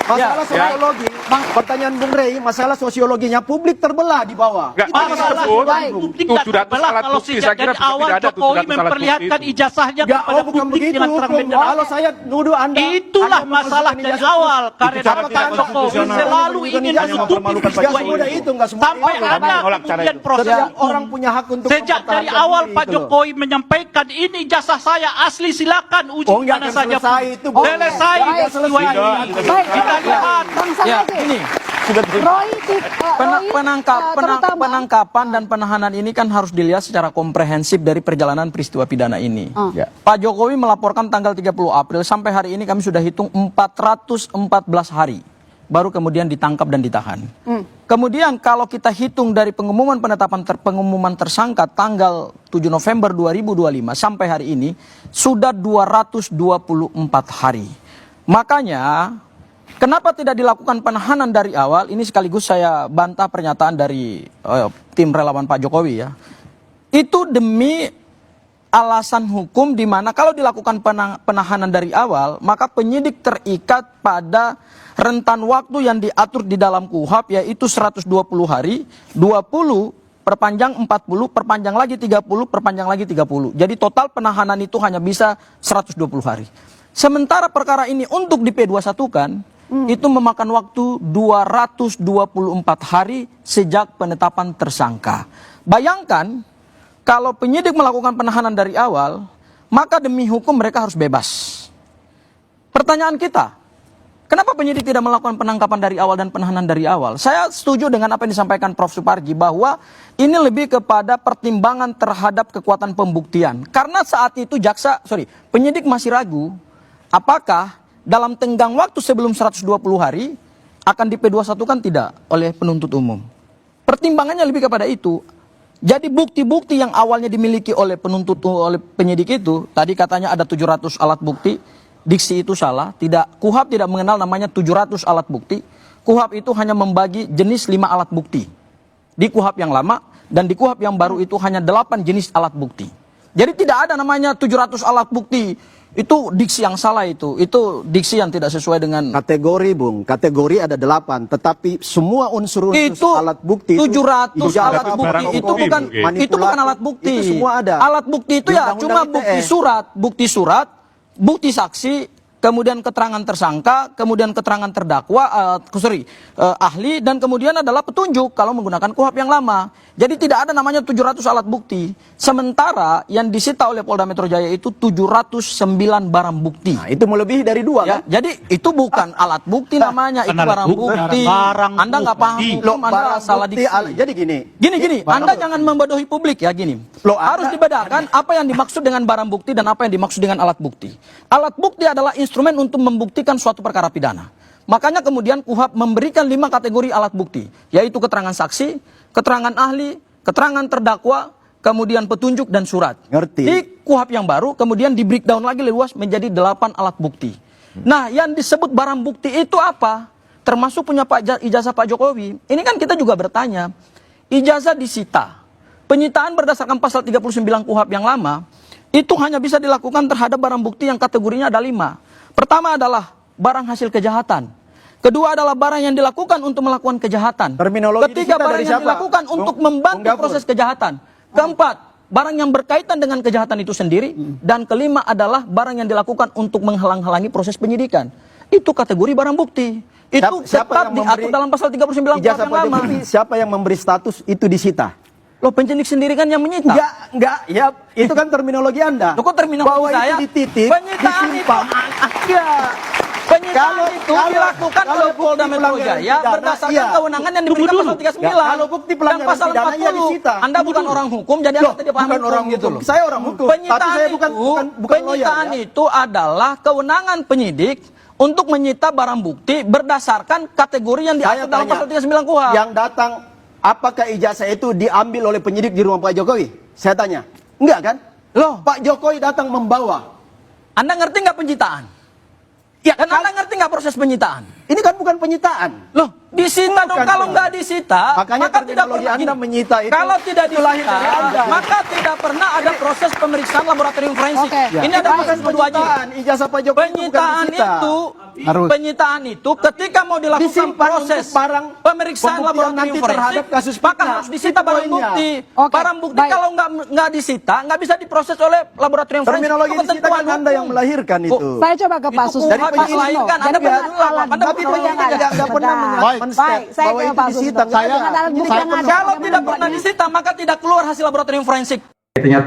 Masalah sosiologi. Pertanyaan Bung Rey, masalah sosiologinya publik terbelah di bawah. Publik tidak terbelah kalau sejak dari awal Jokowi memperlihatkan ijazahnya kepada publik dengan terang benderang. Kalau saya nuduh Anda, itulah masalah dari awal. Karena Jokowi selalu ingin menutupi peristiwa itu. Sampai ada kemudian proses orang punya hak untuk sejak dari awal Pak Jokowi menyampaikan ini ijazah saya asli, silakan uji mana saja. Selesai peristiwa ini. Kita lihat Ini Roy, terutama penangkapan dan penahanan ini kan harus dilihat secara komprehensif dari perjalanan peristiwa pidana ini. Pak Jokowi melaporkan tanggal 30 April, sampai hari ini kami sudah hitung 414 hari baru kemudian ditangkap dan ditahan. Kemudian kalau kita hitung dari pengumuman pengumuman tersangka tanggal 7 November 2025 sampai hari ini sudah 224 hari. Makanya kenapa tidak dilakukan penahanan dari awal? Ini sekaligus saya bantah pernyataan dari tim relawan Pak Jokowi ya. Itu demi alasan hukum di mana kalau dilakukan penahanan dari awal, maka penyidik terikat pada rentan waktu yang diatur di dalam KUHP, yaitu 120 hari, 20 perpanjang 40, perpanjang lagi 30, perpanjang lagi 30. Jadi total penahanan itu hanya bisa 120 hari. Sementara perkara ini untuk di P21 kan, itu memakan waktu 224 hari sejak penetapan tersangka. Bayangkan, kalau penyidik melakukan penahanan dari awal, maka demi hukum mereka harus bebas. Pertanyaan kita, kenapa penyidik tidak melakukan penangkapan dari awal dan penahanan dari awal? Saya setuju dengan apa yang disampaikan Prof. Suparji, bahwa ini lebih kepada pertimbangan terhadap kekuatan pembuktian. Karena saat itu penyidik masih ragu, apakah dalam tenggang waktu sebelum 120 hari akan di P21 kan tidak oleh penuntut umum. Pertimbangannya lebih kepada itu. Jadi bukti-bukti yang awalnya dimiliki oleh penyidik itu, tadi katanya ada 700 alat bukti, diksi itu salah. KUHP tidak mengenal namanya 700 alat bukti. KUHP itu hanya membagi jenis 5 alat bukti. Di KUHP yang lama dan di KUHP yang baru itu hanya 8 jenis alat bukti. Jadi tidak ada namanya 700 alat bukti. Itu diksi yang salah itu diksi yang tidak sesuai dengan kategori, Bung. Kategori ada 8, tetapi semua unsur alat bukti 700 alat bukti itu bukan alat bukti. Itu semua ada. Alat bukti itu ya cuma bukti surat, bukti saksi, kemudian keterangan tersangka, kemudian keterangan terdakwa, ahli, dan kemudian adalah petunjuk kalau menggunakan KUHP yang lama. Jadi tidak ada namanya 700 alat bukti. Sementara yang disita oleh Polda Metro Jaya itu 709 barang bukti. Nah, itu melebihi dari 2 ya, kan? Jadi itu bukan alat bukti namanya, itu barang bukti. Anda nggak paham hukum, Anda salah diksi. Jadi gini. Anda jangan membodohi publik ya gini. Harus dibedakan apa yang dimaksud dengan barang bukti dan apa yang dimaksud dengan alat bukti. Alat bukti adalah instrumen untuk membuktikan suatu perkara pidana. Makanya kemudian KUHP memberikan 5 kategori alat bukti, yaitu keterangan saksi, keterangan ahli, keterangan terdakwa, kemudian petunjuk dan surat. Ngerti. Di KUHP yang baru kemudian di breakdown lagi luas menjadi 8 alat bukti. Nah, yang disebut barang bukti itu apa? Termasuk punya ijazah Pak Jokowi. Ini kan kita juga bertanya, ijazah disita. Penyitaan berdasarkan pasal 39 KUHP yang lama itu hanya bisa dilakukan terhadap barang bukti yang kategorinya ada 5. Pertama adalah barang hasil kejahatan. Kedua adalah barang yang dilakukan untuk melakukan kejahatan. Ketiga, barang yang dilakukan untuk membantu proses kejahatan. Keempat, barang yang berkaitan dengan kejahatan itu sendiri. Dan kelima adalah barang yang dilakukan untuk menghalang-halangi proses penyidikan. Itu kategori barang bukti. Itu tetap diatur dalam pasal 39 KUHP yang lama. Siapa yang memberi status itu disita? Loh, penyidik sendiri kan yang menyita. Enggak, ya itu kan terminologi Anda. Loh, kok terminologi bahwa saya? Itu dititip, penyitaan disimpan. Penyitaan itu dilakukan oleh Polda Metro Jaya berdasarkan kewenangan yang diberikan pasal 39 kalau bukti pelanggaran pasal 40. disita. Anda bukan orang hukum, jadi Anda tidak paham bukan orang gitu hukum. loh. Saya orang hukum. Penyitaan itu adalah kewenangan penyidik untuk menyita barang bukti berdasarkan kategori yang diatur dalam pasal 39 KUHP. Yang datang, apakah ijazah itu diambil oleh penyidik di rumah Pak Jokowi? Saya tanya. Enggak kan? Loh, Pak Jokowi datang membawa. Anda ngerti nggak penyitaan? Ya, kan Anda ngerti nggak proses penyitaan? Ini kan bukan penyitaan. Loh, disita dong. Kalau nggak disita, makanya maka tidak pernah Anda menyita itu. Kalau tidak disita, maka tidak pernah ada proses pemeriksaan laboratorium forensik. Ini ada proses penyitaan. Ijazah Pak Jokowi penyitaan itu ketika mau dilakukan proses pemeriksaan laboratorium forensik, maka harus disita barang bukti. Barang bukti kalau nggak disita, nggak bisa diproses oleh laboratorium forensik. Terminologi disita kan Anda yang melahirkan itu. Saya coba ke Pak Sus. Dari melahirkan, Anda tapi tidak pernah bahwa itu disita. Kalau tidak pernah disita, maka tidak keluar hasil laboratorium forensik.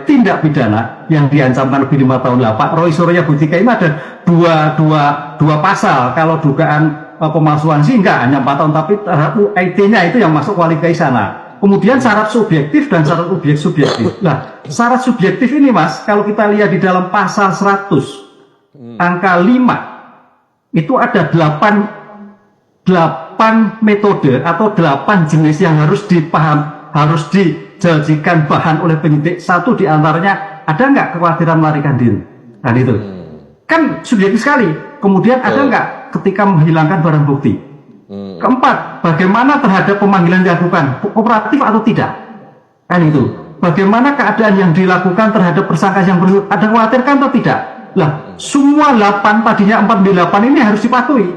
Tindak pidana yang diancamkan lebih 5 tahun lah. Pak Roy Suryo Budika ini ada dua pasal kalau dugaan pemalsuan sih enggak, hanya 4 tahun, tapi terhadap UIT-nya itu yang masuk kualifikasi sana. Kemudian syarat subjektif dan syarat objek subjektif. Nah, syarat subjektif ini Mas, kalau kita lihat di dalam pasal 100 angka 5 itu ada 8 metode atau 8 jenis yang harus dijadikan bahan oleh penyidik. Satu diantaranya, ada nggak kekhawatiran melarikan diri? Dan itu kan subjektif sekali. Kemudian ada nggak ketika menghilangkan barang bukti? Keempat, bagaimana terhadap pemanggilan dilakukan, kooperatif atau tidak? Kan itu. Bagaimana keadaan yang dilakukan terhadap tersangka yang ada khawatirkan atau tidak? Lah, semua 8 tadinya 4 ini harus dipatuhi.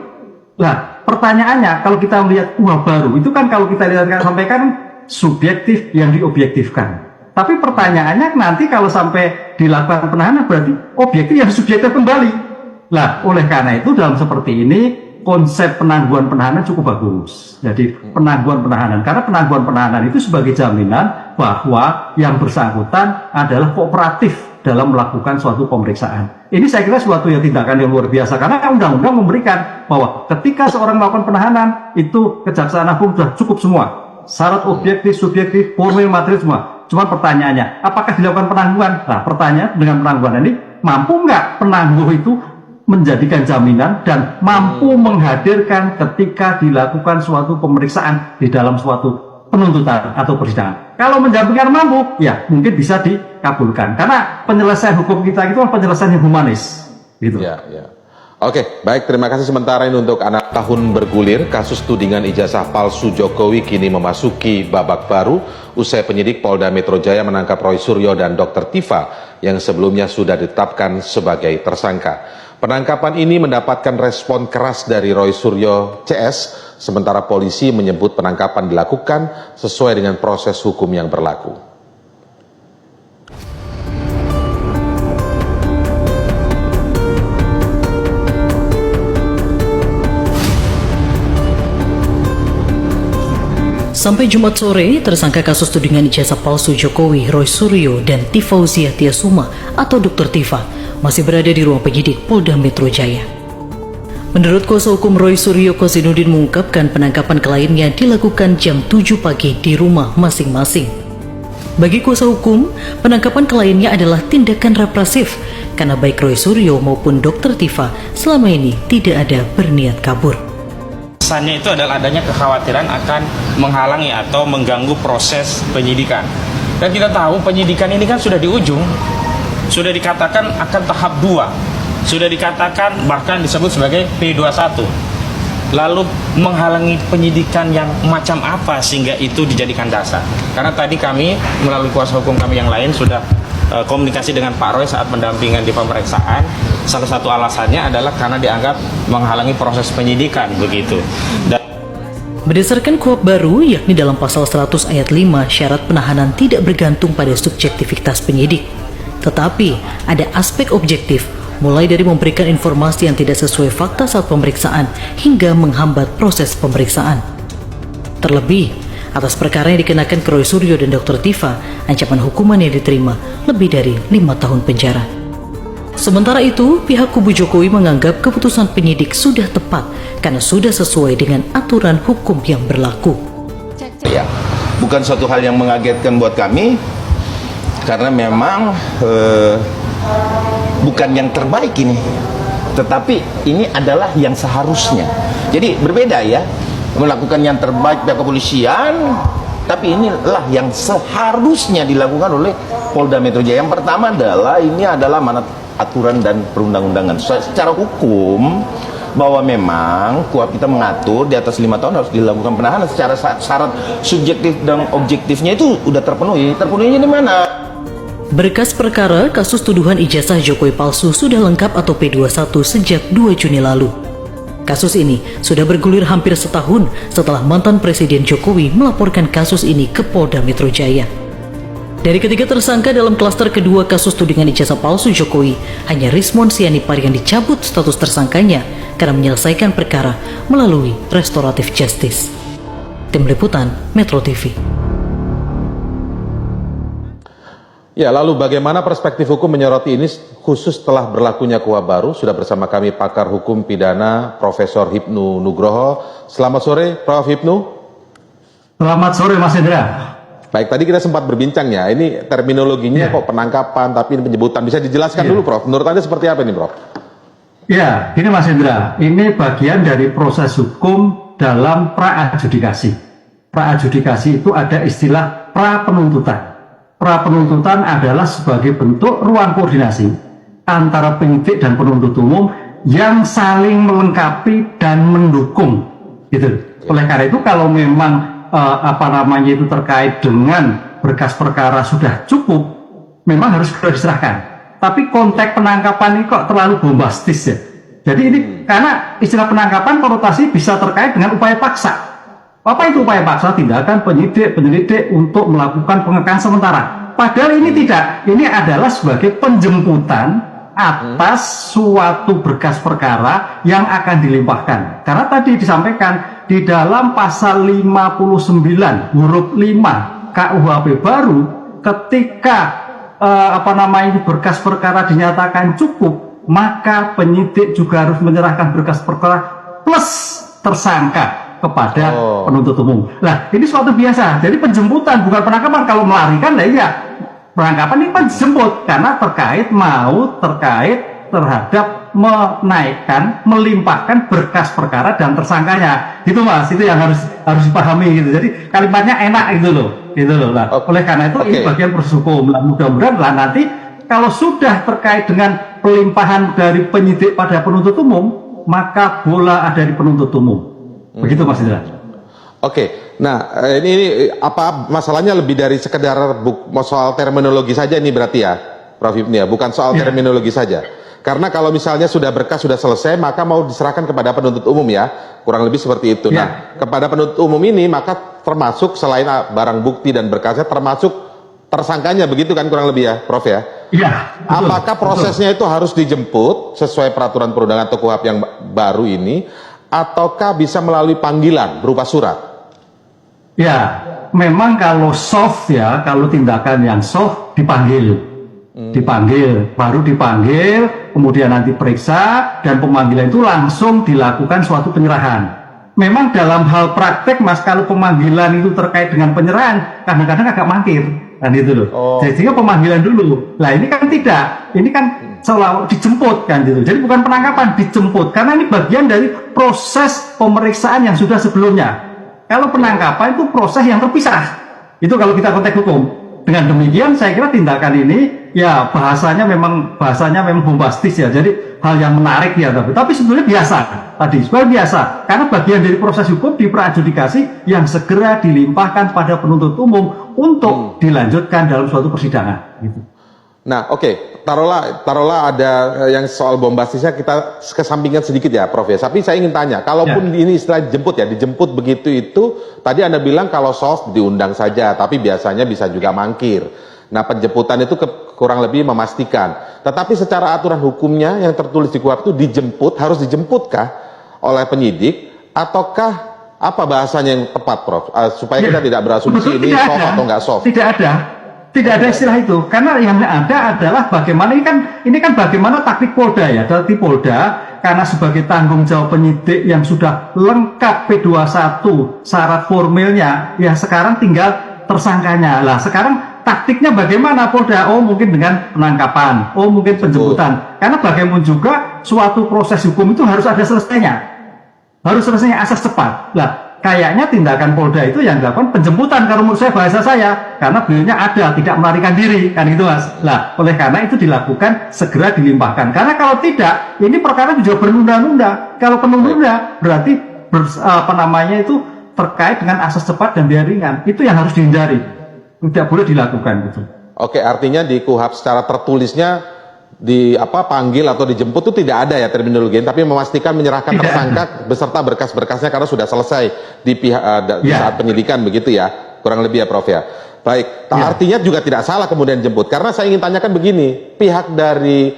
Lah, pertanyaannya kalau kita melihat UHA baru itu kan kalau kita lihat sampaikan subjektif yang diobjektifkan. Tapi pertanyaannya nanti kalau sampai dilakukan penahanan berarti objektif yang subjektif kembali. Lah, oleh karena itu dalam seperti ini konsep penangguhan penahanan cukup bagus. Jadi penangguhan penahanan, karena penangguhan penahanan itu sebagai jaminan bahwa yang bersangkutan adalah kooperatif dalam melakukan suatu pemeriksaan. Ini saya kira suatu yang tindakan yang luar biasa, karena undang-undang memberikan bahwa ketika seorang melakukan penahanan itu Kejaksaan Agung sudah cukup semua. Syarat objektif, subjektif, formil, material semua. Cuma pertanyaannya, apakah dilakukan penangguhan? Nah, pertanyaan dengan penangguhan ini, mampu nggak penangguh itu menjadikan jaminan dan mampu menghadirkan ketika dilakukan suatu pemeriksaan di dalam suatu penuntutan atau persidangan. Kalau menjaminkan mampu, ya mungkin bisa dikabulkan. Karena penyelesaian hukum kita itu penyelesaian yang humanis. Gitu. Ya, ya. Oke, baik, terima kasih sementara ini untuk anak tahun bergulir. Kasus tudingan ijazah palsu Jokowi kini memasuki babak baru usai penyidik Polda Metro Jaya menangkap Roy Suryo dan Dr. Tifa yang sebelumnya sudah ditetapkan sebagai tersangka. Penangkapan ini mendapatkan respon keras dari Roy Suryo CS, sementara polisi menyebut penangkapan dilakukan sesuai dengan proses hukum yang berlaku. Sampai Jumat sore, tersangka kasus tudingan ijazah palsu Jokowi, Roy Suryo, dan Tifauziah Tiasuma atau Dr. Tifa masih berada di ruang penyidik Polda Metro Jaya. Menurut kuasa hukum Roy Suryo, Kozinudin mengungkapkan penangkapan kliennya dilakukan jam 7 pagi di rumah masing-masing. Bagi kuasa hukum, penangkapan kliennya adalah tindakan represif karena baik Roy Suryo maupun Dr. Tifa selama ini tidak ada berniat kabur. Pesannya itu adalah adanya kekhawatiran akan menghalangi atau mengganggu proses penyidikan. Dan kita tahu penyidikan ini kan sudah di ujung, sudah dikatakan akan tahap 2, sudah dikatakan bahkan disebut sebagai P21. Lalu menghalangi penyidikan yang macam apa sehingga itu dijadikan dasar? Karena tadi kami melalui kuasa hukum kami yang lain sudah komunikasi dengan Pak Roy saat pendampingan di pemeriksaan. Salah satu alasannya adalah karena dianggap menghalangi proses penyidikan begitu. Berdasarkan KUHP baru, yakni dalam pasal 100 ayat 5, syarat penahanan tidak bergantung pada subjektivitas penyidik. Tetapi ada aspek objektif, mulai dari memberikan informasi yang tidak sesuai fakta saat pemeriksaan hingga menghambat proses pemeriksaan. Terlebih, atas perkara yang dikenakan ke Roy Suryo dan Dr. Tifa, ancaman hukuman yang diterima lebih dari 5 tahun penjara. Sementara itu, pihak kubu Jokowi menganggap keputusan penyidik sudah tepat karena sudah sesuai dengan aturan hukum yang berlaku. Ya, bukan suatu hal yang mengagetkan buat kami, karena memang bukan yang terbaik ini, tetapi ini adalah yang seharusnya. Jadi berbeda ya, melakukan yang terbaik pihak kepolisian, tapi inilah yang seharusnya dilakukan oleh Polda Metro Jaya. Yang pertama adalah ini adalah amanat aturan dan perundang-undangan. Secara hukum bahwa memang KUHP kita mengatur di atas 5 tahun harus dilakukan penahanan. Secara syarat subjektif dan objektifnya itu udah terpenuhi. Terpenuhinya di mana? Berkas perkara kasus tuduhan ijazah Jokowi palsu sudah lengkap atau P21 sejak 2 Juni lalu. Kasus ini sudah bergulir hampir setahun setelah mantan Presiden Jokowi melaporkan kasus ini ke Polda Metro Jaya. Dari ketiga tersangka dalam klaster kedua kasus tudingan ijazah palsu Jokowi, hanya Rismon Sianipar yang dicabut status tersangkanya karena menyelesaikan perkara melalui restoratif justice. Tim Liputan Metro TV. Ya, lalu bagaimana perspektif hukum menyoroti ini khusus setelah berlakunya KUHP baru? Sudah bersama kami pakar hukum pidana Profesor Hipnu Nugroho. Selamat sore, Prof. Hipnu. Selamat sore, Mas Indra. Baik, tadi kita sempat berbincang ya, ini terminologinya kok penangkapan, tapi ini penyebutan. Bisa dijelaskan dulu, Prof. Menurut Anda seperti apa ini, Prof? Ya, ini Mas Indra, ini bagian dari proses hukum dalam pra-adjudikasi. Pra-adjudikasi itu ada istilah pra-penuntutan. Pra-penuntutan adalah sebagai bentuk ruang koordinasi antara penyidik dan penuntut umum yang saling melengkapi dan mendukung. Gitu. Oleh karena itu, kalau memang itu terkait dengan berkas perkara sudah cukup, memang harus segera diserahkan. Tapi konteks penangkapan ini kok terlalu bombastis ya. Jadi ini karena istilah penangkapan konotasi bisa terkait dengan upaya paksa. Apa itu upaya paksa? Tindakan penyelidik untuk melakukan pengekalan sementara. Padahal ini tidak. Ini adalah sebagai penjemputan atas suatu berkas perkara yang akan dilimpahkan. Karena tadi disampaikan di dalam pasal 59 huruf 5 KUHP baru, ketika berkas perkara dinyatakan cukup, maka penyidik juga harus menyerahkan berkas perkara plus tersangka kepada penuntut umum. Nah, ini suatu biasa. Jadi penjemputan bukan penangkapan. Kalau melarikan, lah iya, penangkapan ini penjemput karena terkait terhadap menaikkan, melimpahkan berkas perkara dan tersangkanya. Itu Mas, itu yang harus dipahami gitu. Jadi kalimatnya enak gitu loh. Nah, oleh karena itu ini bagian proses hukum. Nah, mudah-mudahan lah nanti kalau sudah terkait dengan pelimpahan dari penyidik pada penuntut umum, maka bola ada di penuntut umum. Begitu Mas Indra. Oke, nah ini apa masalahnya lebih dari sekedar soal terminologi saja ini berarti ya, Prof. Hipnu ya, bukan soal terminologi saja. Karena kalau misalnya sudah berkas sudah selesai, maka mau diserahkan kepada penuntut umum ya, kurang lebih seperti itu. Nah, kepada penuntut umum ini maka termasuk selain barang bukti dan berkasnya termasuk tersangkanya, begitu kan kurang lebih ya, Prof ya? Iya. Apakah prosesnya itu harus dijemput sesuai peraturan perundangan atau KUHP yang baru ini? Ataukah bisa melalui panggilan berupa surat? Ya, memang kalau soft ya, kalau tindakan yang soft dipanggil, baru dipanggil, kemudian nanti periksa, dan pemanggilan itu langsung dilakukan suatu penyerahan. Memang dalam hal praktek Mas, kalau pemanggilan itu terkait dengan penyerahan, kadang-kadang agak mangkir, kan itu loh. Jadi pemanggilan dulu. Nah ini kan tidak, ini kan selalu dijemput kan gitu. Jadi bukan penangkapan, dijemput karena ini bagian dari proses pemeriksaan yang sudah sebelumnya. Kalau penangkapan itu proses yang terpisah. Itu kalau kita konteks hukum. Dengan demikian saya kira tindakan ini ya bahasanya memang bombastis ya. Jadi hal yang menarik ya, tapi sebetulnya biasa. Tadi sebenarnya biasa karena bagian dari proses hukum di pra-adjudikasi yang segera dilimpahkan pada penuntut umum untuk dilanjutkan dalam suatu persidangan gitu. Nah, oke, taruhlah ada yang soal bombastisnya kita kesampingkan sedikit ya, Prof ya. Tapi saya ingin tanya, kalaupun ini istilah jemput ya, dijemput begitu itu, tadi Anda bilang kalau soft diundang saja, tapi biasanya bisa juga mangkir. Nah, penjemputan itu kurang lebih memastikan. Tetapi secara aturan hukumnya yang tertulis di KUHP itu harus dijemputkah oleh penyidik, ataukah apa bahasanya yang tepat, Prof? Supaya kita tidak berasumsi ini soft atau nggak soft. Tidak ada istilah itu, karena yang ada adalah bagaimana ini kan bagaimana taktik Polda ya, taktik Polda karena sebagai tanggung jawab penyidik yang sudah lengkap P21 syarat formilnya, ya sekarang tinggal tersangkanya. Lah sekarang taktiknya bagaimana Polda? Oh mungkin dengan penangkapan, oh mungkin penjemputan, karena bagaimana juga suatu proses hukum itu harus ada selesainya, asas cepat. Lah kayaknya tindakan Polda itu yang dilakukan penjemputan kalau menurut saya, bahasa saya, karena beliaunya ada, tidak melarikan diri, kan gitu Mas. Lah, oleh karena itu dilakukan segera dilimpahkan. Karena kalau tidak, ini perkara juga berunda-nunda. Kalau penunda berarti itu terkait dengan asas cepat dan biaya ringan. Itu yang harus dihindari. Tidak boleh dilakukan gitu. Oke, artinya di KUHP secara tertulisnya panggil atau dijemput itu tidak ada ya terminologi, tapi memastikan menyerahkan tersangka beserta berkas-berkasnya karena sudah selesai di pihak di saat penyidikan, begitu ya, kurang lebih ya Prof ya. Baik, artinya juga tidak salah kemudian jemput, karena saya ingin tanyakan begini, pihak dari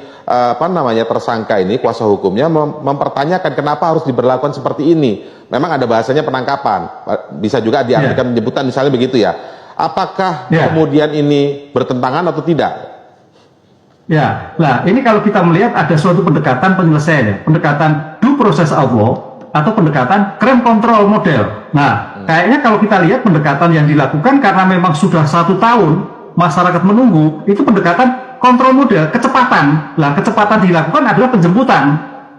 tersangka ini, kuasa hukumnya mempertanyakan kenapa harus diberlakukan seperti ini. Memang ada bahasanya penangkapan, bisa juga diartikan penjemputan misalnya begitu ya. Apakah kemudian ini bertentangan atau tidak? Ya, nah ini kalau kita melihat ada suatu pendekatan penyelesaian ya, pendekatan due process of law atau pendekatan crime control model. Nah, kayaknya kalau kita lihat pendekatan yang dilakukan karena memang sudah 1 tahun masyarakat menunggu, itu pendekatan kontrol model, kecepatan. Lah, kecepatan dilakukan adalah penjemputan,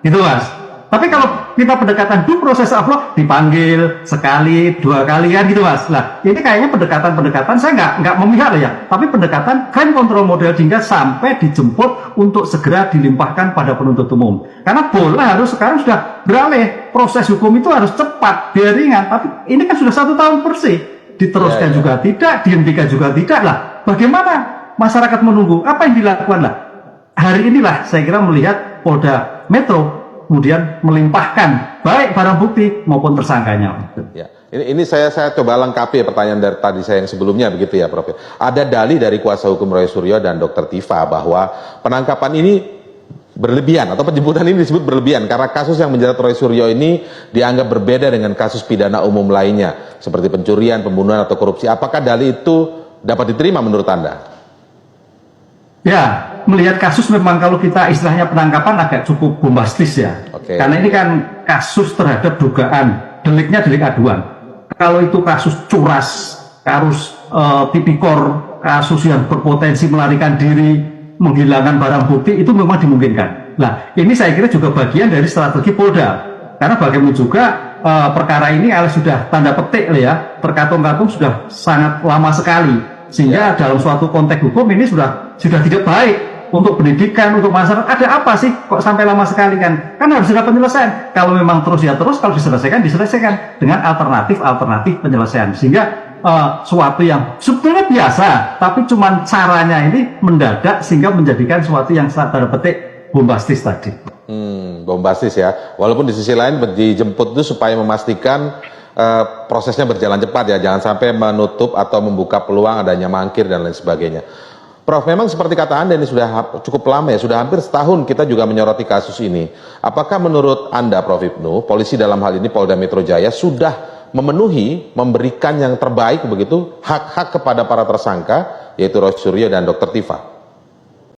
gitu Mas. Tapi kalau kita pendekatan due process of law, dipanggil sekali, 2 kali kan gitu Mas. Nah, ini kayaknya pendekatan-pendekatan saya nggak memihak ya, tapi pendekatan crime control model hingga sampai dijemput untuk segera dilimpahkan pada penuntut umum. Karena bola harus sekarang sudah beralih, proses hukum itu harus cepat, biar ringan. Tapi ini kan sudah 1 tahun bersih, diteruskan juga tidak, dihentikan juga tidak lah. Bagaimana masyarakat menunggu? Apa yang dilakukan lah? Hari inilah saya kira melihat Polda Metro kemudian melimpahkan baik barang bukti maupun tersangkanya. Ya, ini saya coba lengkapi pertanyaan dari tadi saya yang sebelumnya begitu ya, Prof. Ada dalih dari kuasa hukum Roy Suryo dan Dr. Tifa bahwa penangkapan ini berlebihan atau penjemputan ini disebut berlebihan karena kasus yang menjerat Roy Suryo ini dianggap berbeda dengan kasus pidana umum lainnya seperti pencurian, pembunuhan atau korupsi. Apakah dalih itu dapat diterima menurut Anda? Ya, melihat kasus memang kalau kita istilahnya penangkapan agak cukup bombastis ya. Karena ini kan kasus terhadap dugaan, deliknya delik aduan. Kalau itu kasus curas, kasus tipikor, kasus yang berpotensi melarikan diri, menghilangkan barang bukti, itu memang dimungkinkan. Nah, ini saya kira juga bagian dari strategi Polda. Karena bagaimana juga perkara ini sudah tanda petik ya, terkatung-katung sudah sangat lama sekali. Sehingga dalam suatu konteks hukum ini sudah tidak baik untuk pendidikan, untuk masyarakat. Ada apa sih kok sampai lama sekali kan? Kan harus ada penyelesaian. Kalau memang terus ya terus, kalau diselesaikan dengan alternatif penyelesaian. Sehingga suatu yang sebetulnya biasa, tapi cuman caranya ini mendadak sehingga menjadikan suatu yang tanda petik bombastis tadi. Bombastis ya. Walaupun di sisi lain dijemput itu supaya memastikan prosesnya berjalan cepat ya, jangan sampai menutup atau membuka peluang adanya mangkir dan lain sebagainya. Prof, memang seperti kata Anda ini sudah cukup lama ya, sudah hampir setahun kita juga menyoroti kasus ini. Apakah menurut Anda, Prof Ibnu, polisi dalam hal ini Polda Metro Jaya sudah memenuhi, memberikan yang terbaik begitu, hak-hak kepada para tersangka, yaitu Roy Suryo dan Dr. Tifa?